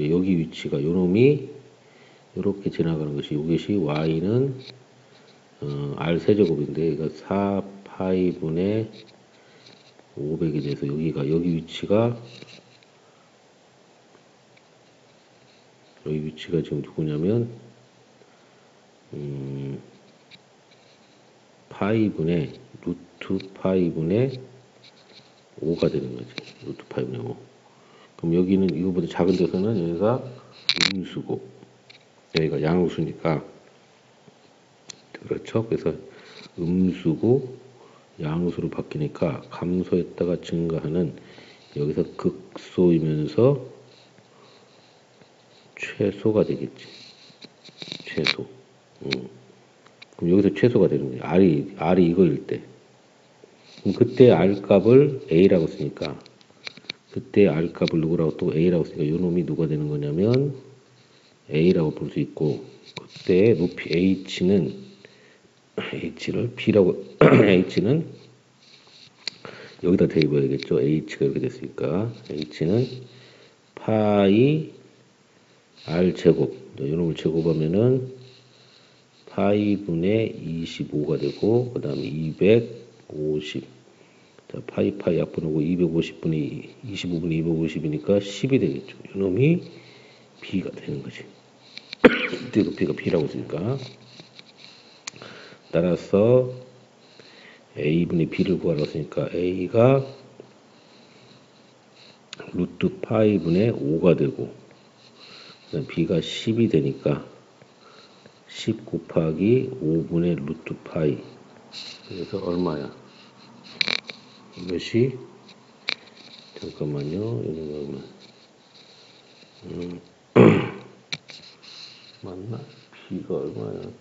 여기 위치가 요놈이 요렇게 지나가는 것이 이것이 y는 r 세제곱인데 이거 4파이분의 500에 대해서 여기가 여기 위치가 지금 누구냐면 파이분의 루트 파이분의 5가 되는 거지. 루트 파이분의 5. 그럼 여기는 이거보다 작은 데서는 여기가 음수고 여기가 양수니까 그렇죠. 그래서 음수고 양수로 바뀌니까 감소했다가 증가하는 여기서 극소이면서 최소가 되겠지. 최소. 그럼 여기서 최소가 되는 거예요. R이 이거일 때. 그럼 그때 R 값을 A라고 쓰니까 그때 R 값을 누구라고 또 A라고 쓰니까 요 놈이 누가 되는 거냐면 A라고 볼 수 있고 그때 높이 H를 B라고 H는 여기다 대입해야겠죠. H가 이렇게 됐으니까 H는 파이 R 제곱 요놈을 제곱하면은 파이분의 25가 되고 그 다음에 250 자, 파이 약분하고 250분의 25분의 250이니까 10이 되겠죠. 요놈이 B가 되는 거지. 이때도 B가 B라고 했으니까 따라서 A분의 B를 구하라고 했으니까 A가 루트 파이분의 5가 되고 B가 10이 되니까 10 곱하기 5분의 루트 파이 그래서 얼마야? 이것이 잠깐만요. 이거 맞나? B가 얼마야?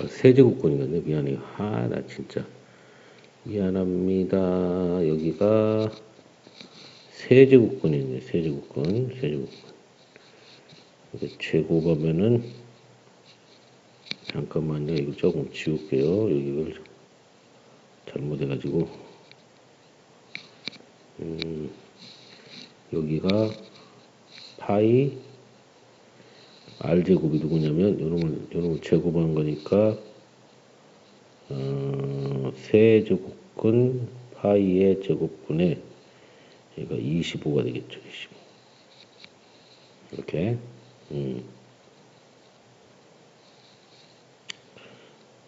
세제곱권이겠네. 미안해요. 나 진짜 미안합니다. 여기가 세제곱권이네. 세제곱권. 제곱하면은 잠깐만요. 이거 조금 지울게요. 여기를 잘못해가지고 여기가 파이 R제곱이 누구냐면 요놈을 제곱한 거니까 세제곱근 파이의 제곱분에 얘가 25가 되겠죠. 25 이렇게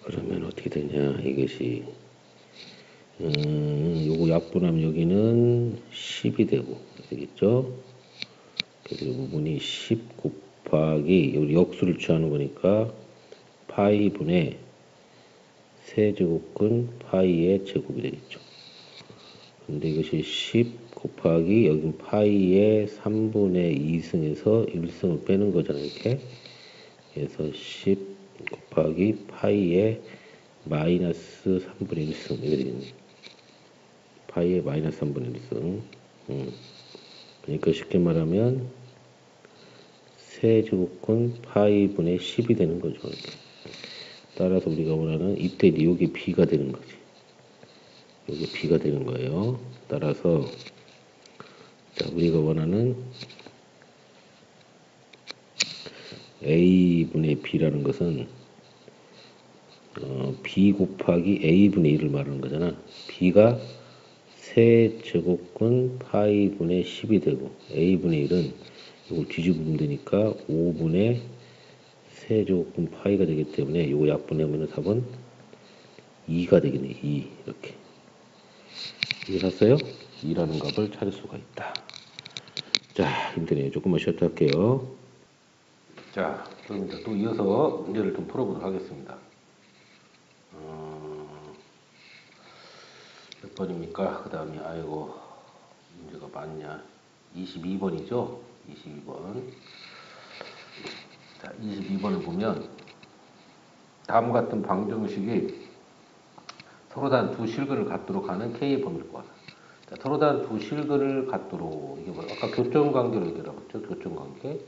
그러면 어떻게 되냐 이것이 요거 약분하면 여기는 10이 되고 되겠죠. 그래서 이 부분이 10 곱하기 여기 역수를 취하는 거니까 파이분의 세제곱근 파이의 제곱이 되겠죠. 근데 이것이 10 곱하기 여기 파이의 3분의 2승에서 1승을 빼는 거잖아요. 이렇게 그래서 10 곱하기 파이의 마이너스 3분의 1승 이렇게 되겠네. 파이의 마이너스 3분의 1승 그러니까 쉽게 말하면 세제곱근 파이분의 10이 되는 거죠. 이렇게. 따라서 우리가 원하는 이때 이게 b가 되는 거지. 이게 b가 되는 거예요. 따라서 자, 우리가 원하는 a분의 b라는 것은 b 곱하기 a분의 1을 말하는 거잖아. b가 세제곱근 파이분의 10이 되고 a분의 1은 이걸 뒤집으면 되니까 5분의 세제곱근 파이가 되기 때문에 이거 약분하면 답은 2가 되겠네. 2 이렇게 이해했어요? 2라는 값을 찾을 수가 있다. 자, 힘드네요. 조금만 쉬었다 할게요. 자, 그럼 이제 또 이어서 문제를 좀 풀어보도록 하겠습니다. 몇 번입니까? 그 다음에 아이고 문제가 많냐? 22번이죠? 22번. 자, 22번을 보면 다음과 같은 방정식이 서로 다른 두 실근을 갖도록 하는 K의 범위를 구하라. 자, 서로 다른 두 실근을 갖도록 이게 뭐 아까 교점 관계로 얘기하고 있죠? 교점 관계.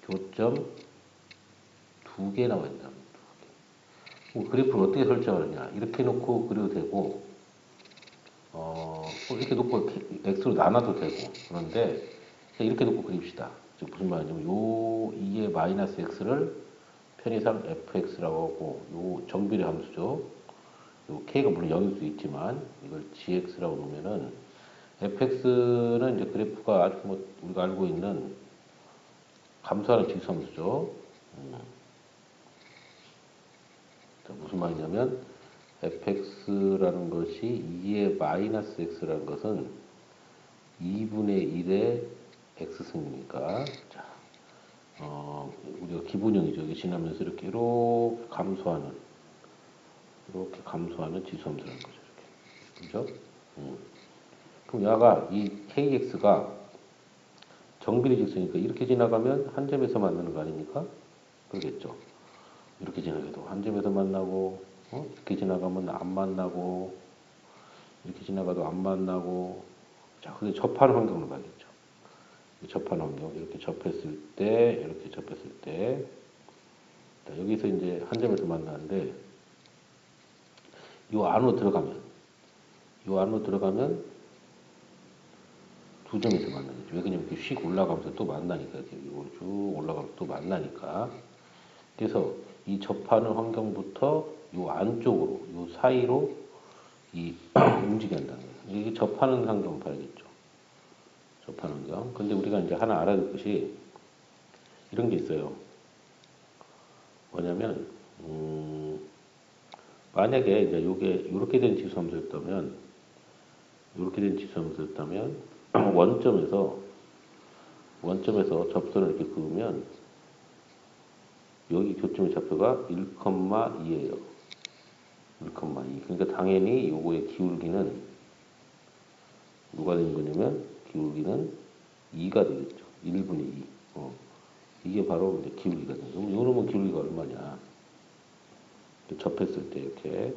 교점 두 개 나와 있다. 그래프를 어떻게 설정하느냐? 이렇게 놓고 그려도 되고, 이렇게 놓고 x로 나눠도 되고, 그런데 이렇게 놓고 그립시다. 즉 무슨 말이냐면 요 2의 마이너스 x를 편의상 fx라고 하고, 요 정비례 함수죠. 요 k가 물론 0일 수 있지만 이걸 gx라고 놓으면은 fx는 이제 그래프가 아주 뭐 우리가 알고 있는 감소하는 지수함수죠. 무슨 말이냐면 fx라는 것이 2의 마이너스 x라는 것은 2분의 1의 x승이니까 자, 우리가 기본형이죠. 이게 지나면서 이렇게 감소하는 이렇게 감소하는 지수함수라는 거죠. 이렇게. 그죠? 그럼 야가 이 kx가 정비례 직선이니까 이렇게 지나가면 한 점에서 만나는 거 아닙니까? 그러겠죠. 이렇게 지나가도 한 점에서 만나고, 이렇게 지나가면 안 만나고, 이렇게 지나가도 안 만나고. 자, 근데 접하는 환경을 봐야겠죠. 접하는 환경, 이렇게 접했을 때, 이렇게 접했을 때, 자, 여기서 이제 한 점에서 만나는데, 요 안으로 들어가면 두 점에서 만나겠죠. 왜 그러냐면 이렇게 휙 올라가면서 또 만나니까, 이렇게 쭉 올라가면서 또 만나니까. 그래서 이 접하는 환경부터 요 안쪽으로, 요 사이로 움직여야 한다는 거예요. 이게 접하는 환경 봐야겠죠. 접하는 환경. 근데 우리가 이제 하나 알아야 될 것이 이런 게 있어요. 뭐냐면, 만약에 이제 요게, 이렇게 된 지수함수였다면, 원점에서 접선을 이렇게 그으면, 여기 교점의 좌표가 1,2예요. 1,2. 그러니까 당연히 요거의 기울기는 누가 되는 거냐면 기울기는 2가 되겠죠. 1분의 2. 이게 바로 이제 기울기가 되는 거예요. 그럼 요놈은 기울기가 얼마냐? 접했을 때 이렇게.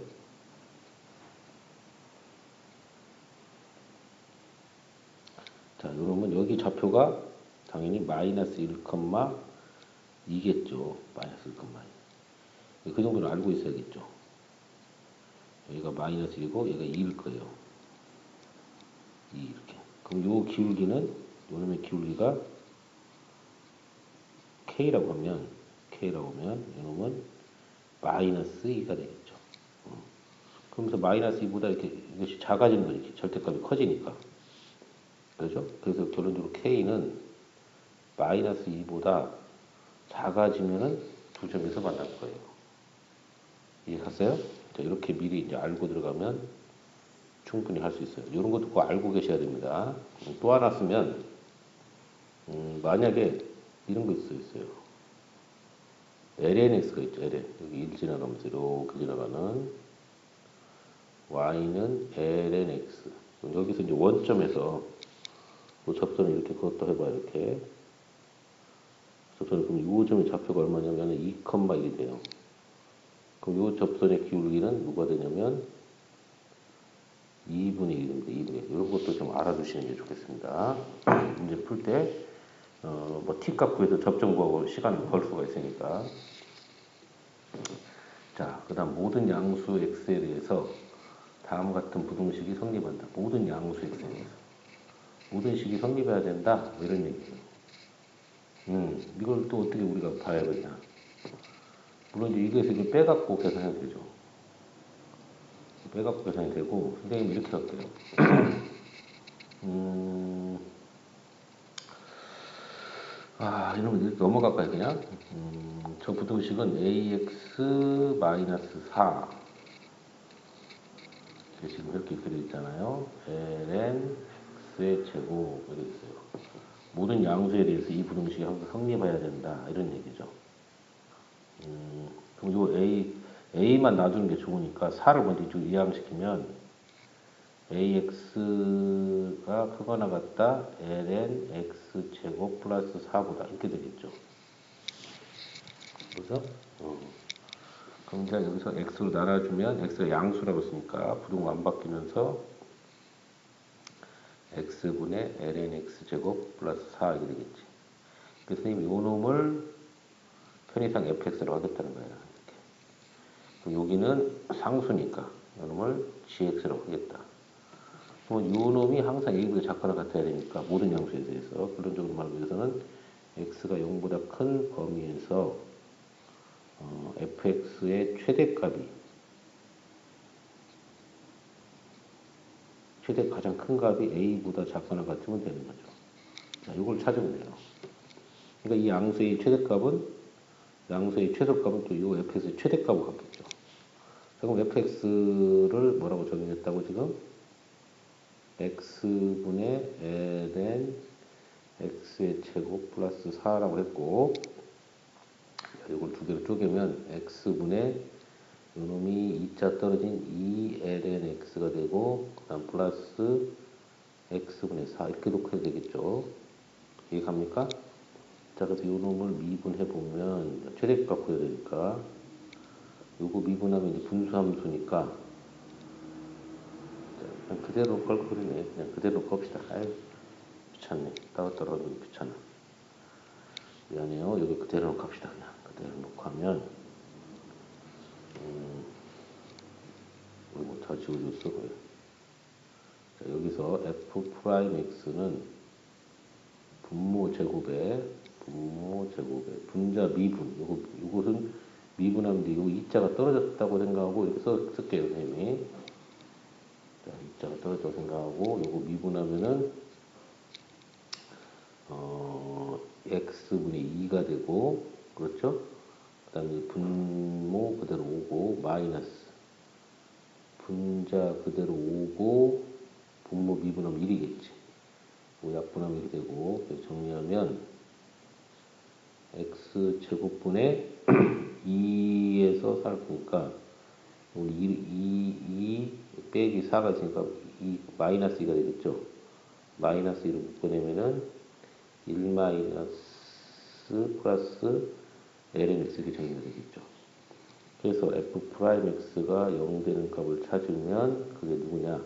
자, 요놈은 여기 좌표가 당연히 마이너스 1,2겠죠. 마이너스 1,2. 그 정도는 알고 있어야겠죠. 여기가 마이너스 1이고 얘가 2일 거예요. 2 이렇게. 그럼 요 기울기는 요놈의 기울기가 K라고 하면 요놈은 마이너스 2가 되겠죠. 그러면서 마이너스 2보다 이렇게 이것이 작아지는 거죠. 이렇게 절대값이 커지니까. 그렇죠? 그래서 결론적으로 K는 마이너스 2보다 작아지면은 두 점에서 만날 거예요. 이해갔어요? 자, 이렇게 미리 이제 알고 들어가면 충분히 할 수 있어요. 이런 것도 꼭 알고 계셔야 됩니다. 또 하나 쓰면, 만약에 이런 거 있어요. lnx가 있죠. ln. 여기 1 지나가면서 이렇게 지나가는 y는 lnx. 여기서 이제 원점에서 뭐 접선을 이렇게 그것도 해봐요. 이렇게. 접선을 그럼 이 점의 좌표가 얼마냐면 2,1이 돼요. 그럼 이 접선의 기울기는 누가 되냐면 2분의 1입니다. 2분의 1. 이런 것도 좀 알아두시는 게 좋겠습니다. 문제 풀 때, 뭐 t 값 구해서 접점 구하고 시간을 벌 수가 있으니까. 자, 그 다음 모든 양수 x에 대해서 다음 같은 부등식이 성립한다. 모든 양수 x에 대해서. 모든 식이 성립해야 된다. 뭐 이런 얘기예요. 이걸 또 어떻게 우리가 봐야겠냐. 물론 이제 이것을 이제 빼갖고 계산해도 되죠. 빼갖고 계산이 되고, 선생님 이렇게 할게요. 이러면 이렇게 넘어갈까요, 그냥? 저 부등식은 ax-4. 지금 이렇게 되어 있잖아요. ln x의 제곱, 이렇게 있어요. 모든 양수에 대해서 이 부등식이 항상 성립해야 된다. 이런 얘기죠. 그럼 요 a만 놔두는 게 좋으니까 4를 먼저 이쪽 이항시키면 ax가 크거나 같다 ln x 제곱 플러스 4보다 이렇게 되겠죠. 그래서 그럼 제가 여기서 x로 나눠주면 x가 양수라고 했으니까 부등호 안 바뀌면서 x분의 ln x 제곱 플러스 4 이렇게 되겠지. 그래서 선생님이 요 놈을 편의상 fx로 하겠다는 거예요. 이렇게. 그럼 여기는 상수니까 요 놈을 gx로 하겠다. 그러면 요 놈이 항상 a보다 작거나 같아야 되니까 모든 양수에 대해서 결론적으로 말하기 위해서는 x가 0보다 큰 범위에서 fx의 가장 큰 값이 a보다 작거나 같으면 되는 거죠. 자, 이걸 찾으면 돼요. 그러니까 이 양수의 최대값은 양수의 최소값은 또 이 fx의 최대값으로 같겠죠. 자, 그럼 fx를 뭐라고 정의했다고 지금? x분의 ln x의 제곱 플러스 4라고 했고, 이걸 두 개로 쪼개면 x분의 요놈이 2자 떨어진 2ln x가 되고, 그 다음 플러스 x분의 4 이렇게 놓게 되겠죠. 이해갑니까? 자, 그래서 요놈을 미분해보면 최대값 구해야 되니까 요거 미분하면 이제 분수함수니까 그냥 그대로 걸 그러네. 그냥 그대로 겁시다. 아유, 귀찮네. 따로따로 하면 귀찮아. 미안해요. 여기 그대로 놓고 합시다. 그냥 그대로 놓고 하면 이거 다 지워줬어. 그래. 자, 여기서 f 프라임 x는 분모 제곱에 분자 미분. 요것은 미분하면 돼. 요 이자가 떨어졌다고 생각하고 이렇게 쓸게요, 선생님이. 자, 이자가 떨어졌다고 생각하고 요거 미분하면은 x분의 2가 되고, 그렇죠? 그 다음에 분모 그대로 오고, 마이너스 분자 그대로 오고, 분모 미분하면 1이겠지. 약분하면 1이 되고, 정리하면 x제곱분의 2에서 4를 푸니까 2 빼기 4가 있으니까 2 마이너스 2가 되겠죠. 마이너스 2를 묶어내면은 1 마이너스 플러스 ln x 이렇게 정리가 되겠죠. 그래서 f 프라임 x가 0 되는 값을 찾으면 그게 누구냐?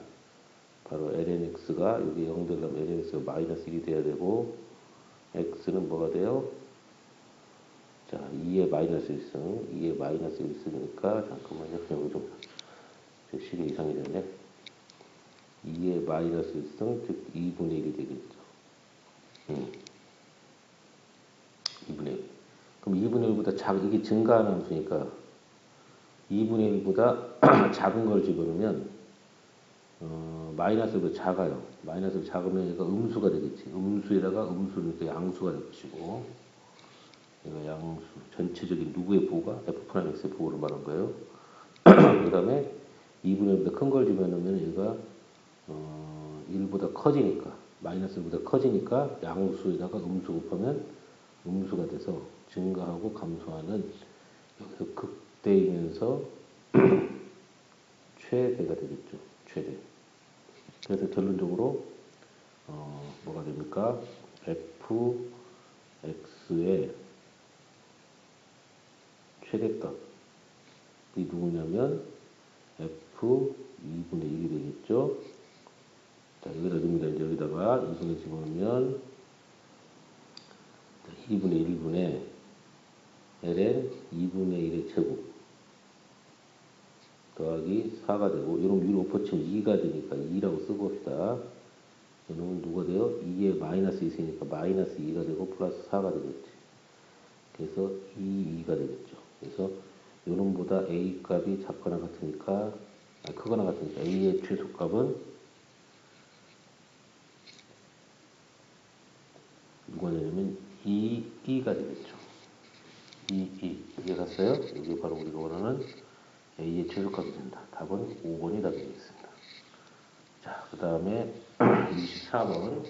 바로 ln x가 여기 0 되려면 ln x가 마이너스 1이 돼야 되고, x는 뭐가 돼요? 자, 2에 마이너스 1승, 2에 마이너스 1승이니까 잠깐만요. 여기 좀 시계 이상이 됐네. 2에 마이너스 1승, 즉 2분의 1이 되겠죠. 2분의 1. 그럼 2분의 1보다 이게 증가하는 함수니까 2분의 1보다 작은 걸 집어넣으면 마이너스 1보다 작아요. 마이너스 1 작으면 얘가 음수가 되겠지. 음수에다가 음수니까 양수가 될 것이고, 얘가 양수, 전체적인 누구의 부호가? f 프라임 x의 부호를 말한 거예요. 그 다음에 2분의 1보다 큰 걸 집어넣으면 얘가 1보다 커지니까, 마이너스 1보다 커지니까 양수에다가 음수 곱하면 음수가 돼서 증가하고 감소하는, 여기서 극대이면서 최대가 되겠죠. 최대. 그래서 결론적으로 뭐가 됩니까? fx의 최대값이 누구냐면 f 2분의 1이 되겠죠. 자, 여기다 넣습니다. 이제 여기다가 2분의 집어넣으면 2분의 1분의 ln 2분의 1의 제곱. 더하기 4가 되고, 이런 위로 엎어치면 2가 되니까 2라고 쓰고 봅시다. 이놈은 누가 돼요? 2에 마이너스 있으니까 마이너스 2가 되고 플러스 4가 되겠지. 그래서 2가 되겠죠. 그래서 요놈보다 a 값이 작거나 같으니까, 크거나 같으니까 a의 최소값은 누가 되냐면 2가 되겠죠. 2 갔어요? 여기 바로 우리가 원하는 a의 최소값이 된다. 답은 5번이 답이 되겠습니다. 자, 그 다음에 24번.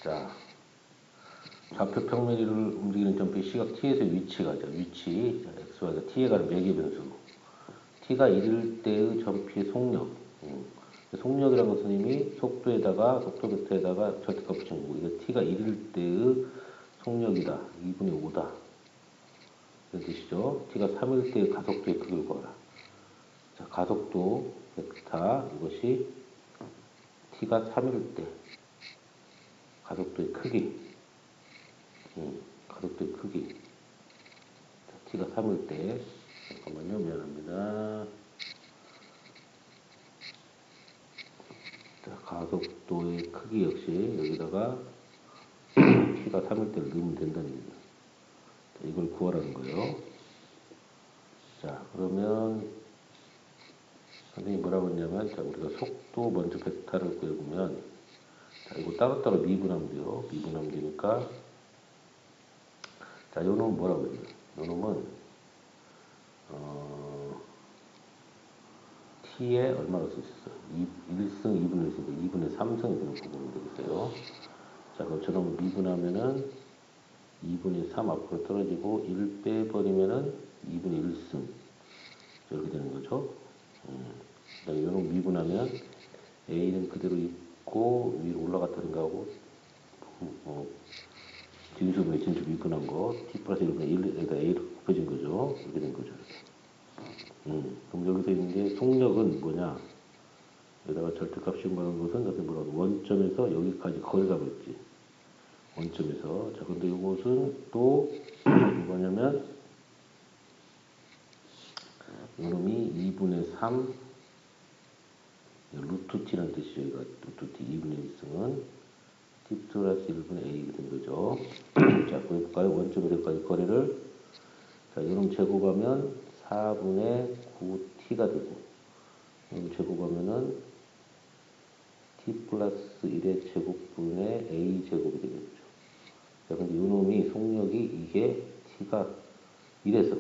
자, 좌표 평면을 움직이는 점표의 시각 t에서 위치가죠. 위치. 자, xy가 t에 가는 매개 변수. t가 1일 때의 점표의 속력. 속력이라는 것은 이미 속도에다가 속도 벡터에다가 절대값 붙인 거고, 이거 t가 1일 때의 속력이다. 2분의 5다. 이런 뜻이죠. t가 3일 때의 가속도의 크기를 구하라. 자, 가속도 벡터 이것이 t가 3일 때 가속도의 크기. 가속도의 크기. 자, t가 3일 때, 잠깐만요, 미안합니다. 자, 가속도의 크기 역시 여기다가 t가 3일 때를 넣으면 된다는 얘기죠. 자, 이걸 구하라는 거예요. 자, 그러면 선생님이 뭐라고 했냐면, 자, 우리가 속도 먼저 벡터를 구해보면, 자, 이거 따로따로 미분하면 돼요. 미분하면 되니까, 자, 요 놈은 뭐라고 해요? 요 놈은 t에 얼마로 쓸 수 있어요? 1승 2분의 1승, 2분의 3승이 되는 부분이 되겠어요. 자, 그것처럼 미분하면은 2분의 3 앞으로 떨어지고 1 빼버리면은 2분의 1승 이렇게 되는 거죠. 이런 미분하면 a는 그대로 있고 위로 올라갔다든가 하고 뒤수분의 진수 미분한 거 t 플러스 1분의 1에다 a로 곱해진 거죠. 이렇게 된 거죠. 그럼 여기서 이제 속력은 뭐냐? 여기다가 절대값 시험하는 것은 여기 뭐라고 원점에서 여기까지 거리라고 했지. 원점에서. 자, 근데 이것은 또 뭐냐면 이놈이 2분의 3 루트 t라는 뜻이죠. 여기가 루트 t 2분의 1승은 t 플러스 1분의 a가 된 거죠. 자, 볼까요? 원점에서 여기까지 거리를, 자, 이놈 제곱하면 4분의 9t가 되고, 이놈 제곱하면은 t 플러스 1의 제곱분의 a 제곱이 되겠죠. 자, 근데 이놈이 속력이 이게 t가 1에서,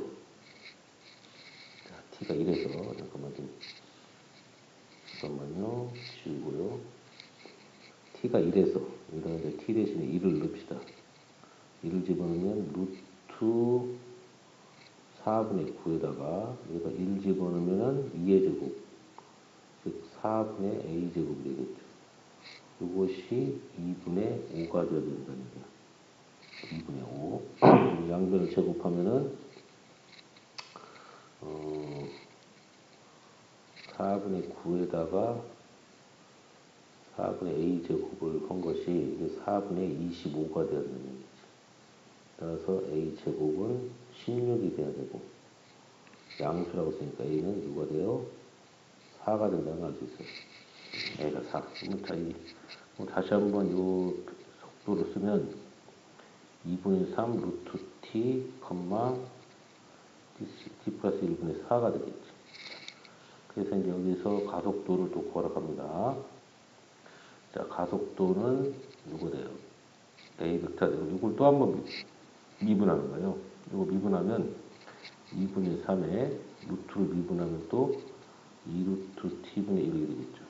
자, t가 1에서, 잠깐만요, 지우고요. t가 1에서, 여기다가 이제 t 대신에 1을 넣읍시다. 1을 집어넣으면 루트 4분의 9에다가 여기다 1 집어넣으면은 2의 제곱, 즉 4분의 a 제곱이 되겠죠. 이것이 2분의 5가 되어야 된다는 얘기야. 2분의 5. 양변을 제곱하면은 4분의 9에다가 4분의 a 제곱을 한 것이 이게 4분의 25가 되어야 되는 얘기지. 따라서 a 제곱은 16이 돼야 되고, 양수라고 쓰니까 a는 누가 돼요? 4가 된다는 걸 알 수 있어요. a가 4. 그럼 다시 한번 이 속도를 쓰면 2분의 3 루트 t, t 플러스 1분의 4가 되겠지. 그래서 이제 여기서 가속도를 또 구하러 갑니다. 자, 가속도는 누구 돼요? a 벡터 되고, 이걸 또 한번 미분하는 거예요. 이거 미분하면 2분의 3에 루트를 미분하면 또 2루트 t분의 1이 되겠죠.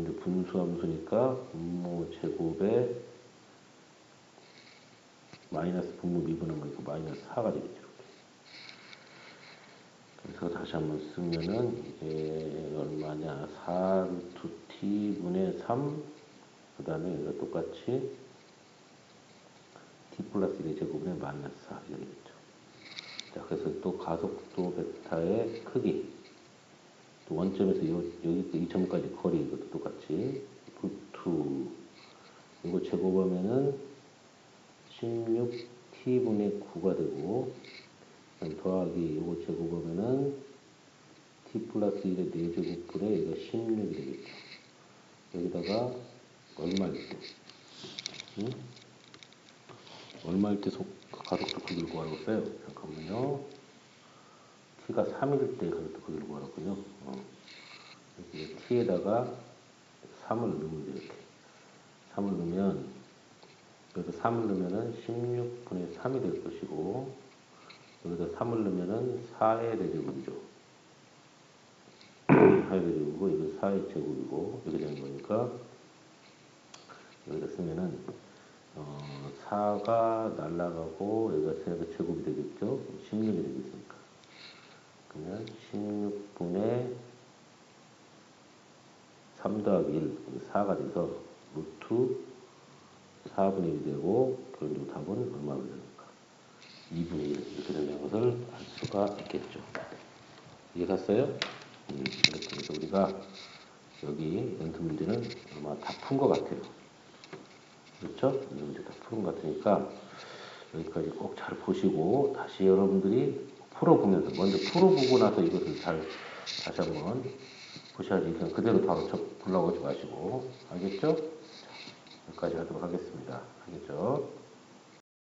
이제 분수함수니까 분모 제곱에 마이너스 분모 미분한 거니까 마이너스 4가 되겠죠. 그래서 다시 한번 쓰면은 이게 얼마냐? 4루트 t분의 3, 그 다음에 여기가 똑같이 t 플러스 1의 제곱분의 마이너스 4 이렇게 되겠죠. 자, 그래서 또 가속도 벡터의 크기, 또 원점에서 여기 이 점까지 거리, 이것도 똑같이 루트, 이거 제곱하면은 16t분의 9가 되고, 더하기 요거 제곱하면은 t 플러스 1의 4제곱분에 이거 16이 되겠죠. 여기다가 얼마일 때? 응? 얼마일 때 가속도 크기를 구하라고 했어요? 잠깐만요. t가 3일 때 가속도 크기를 구하라고요. 이렇게 t에다가 3을 넣으면 돼요. 이렇게 3을 넣으면 여기다 3을 넣으면은 16분의 3이 될 것이고 여기다 3을 넣으면은 4의 4제곱이죠. 4의 4제곱이고 이거 4의 제곱이고 이렇게 되는 거니까 여기다 쓰면은 4가 날라가고 여기가 3가 제곱이 되겠죠. 16이 되겠으니까. 그러면 16분의 3 더하기 1, 4가 돼서 루트 4분의 1이 되고 결국 답은 얼마가 됩니까? 2분의 1 이렇게 되는 것을 알 수가 있겠죠. 이해 갔어요? 이렇게 해서 우리가 여기 연습 문제는 아마 다 푼 것 같아요. 그렇죠? 문제 다 푸는 것 같으니까 여기까지 꼭 잘 보시고 다시 여러분들이 풀어보면서 먼저 풀어보고 나서 이것을 잘 다시 한번 보셔야지 그냥 그대로 바로 불러오지 마시고 알겠죠? 여기까지 하도록 하겠습니다. 알겠죠?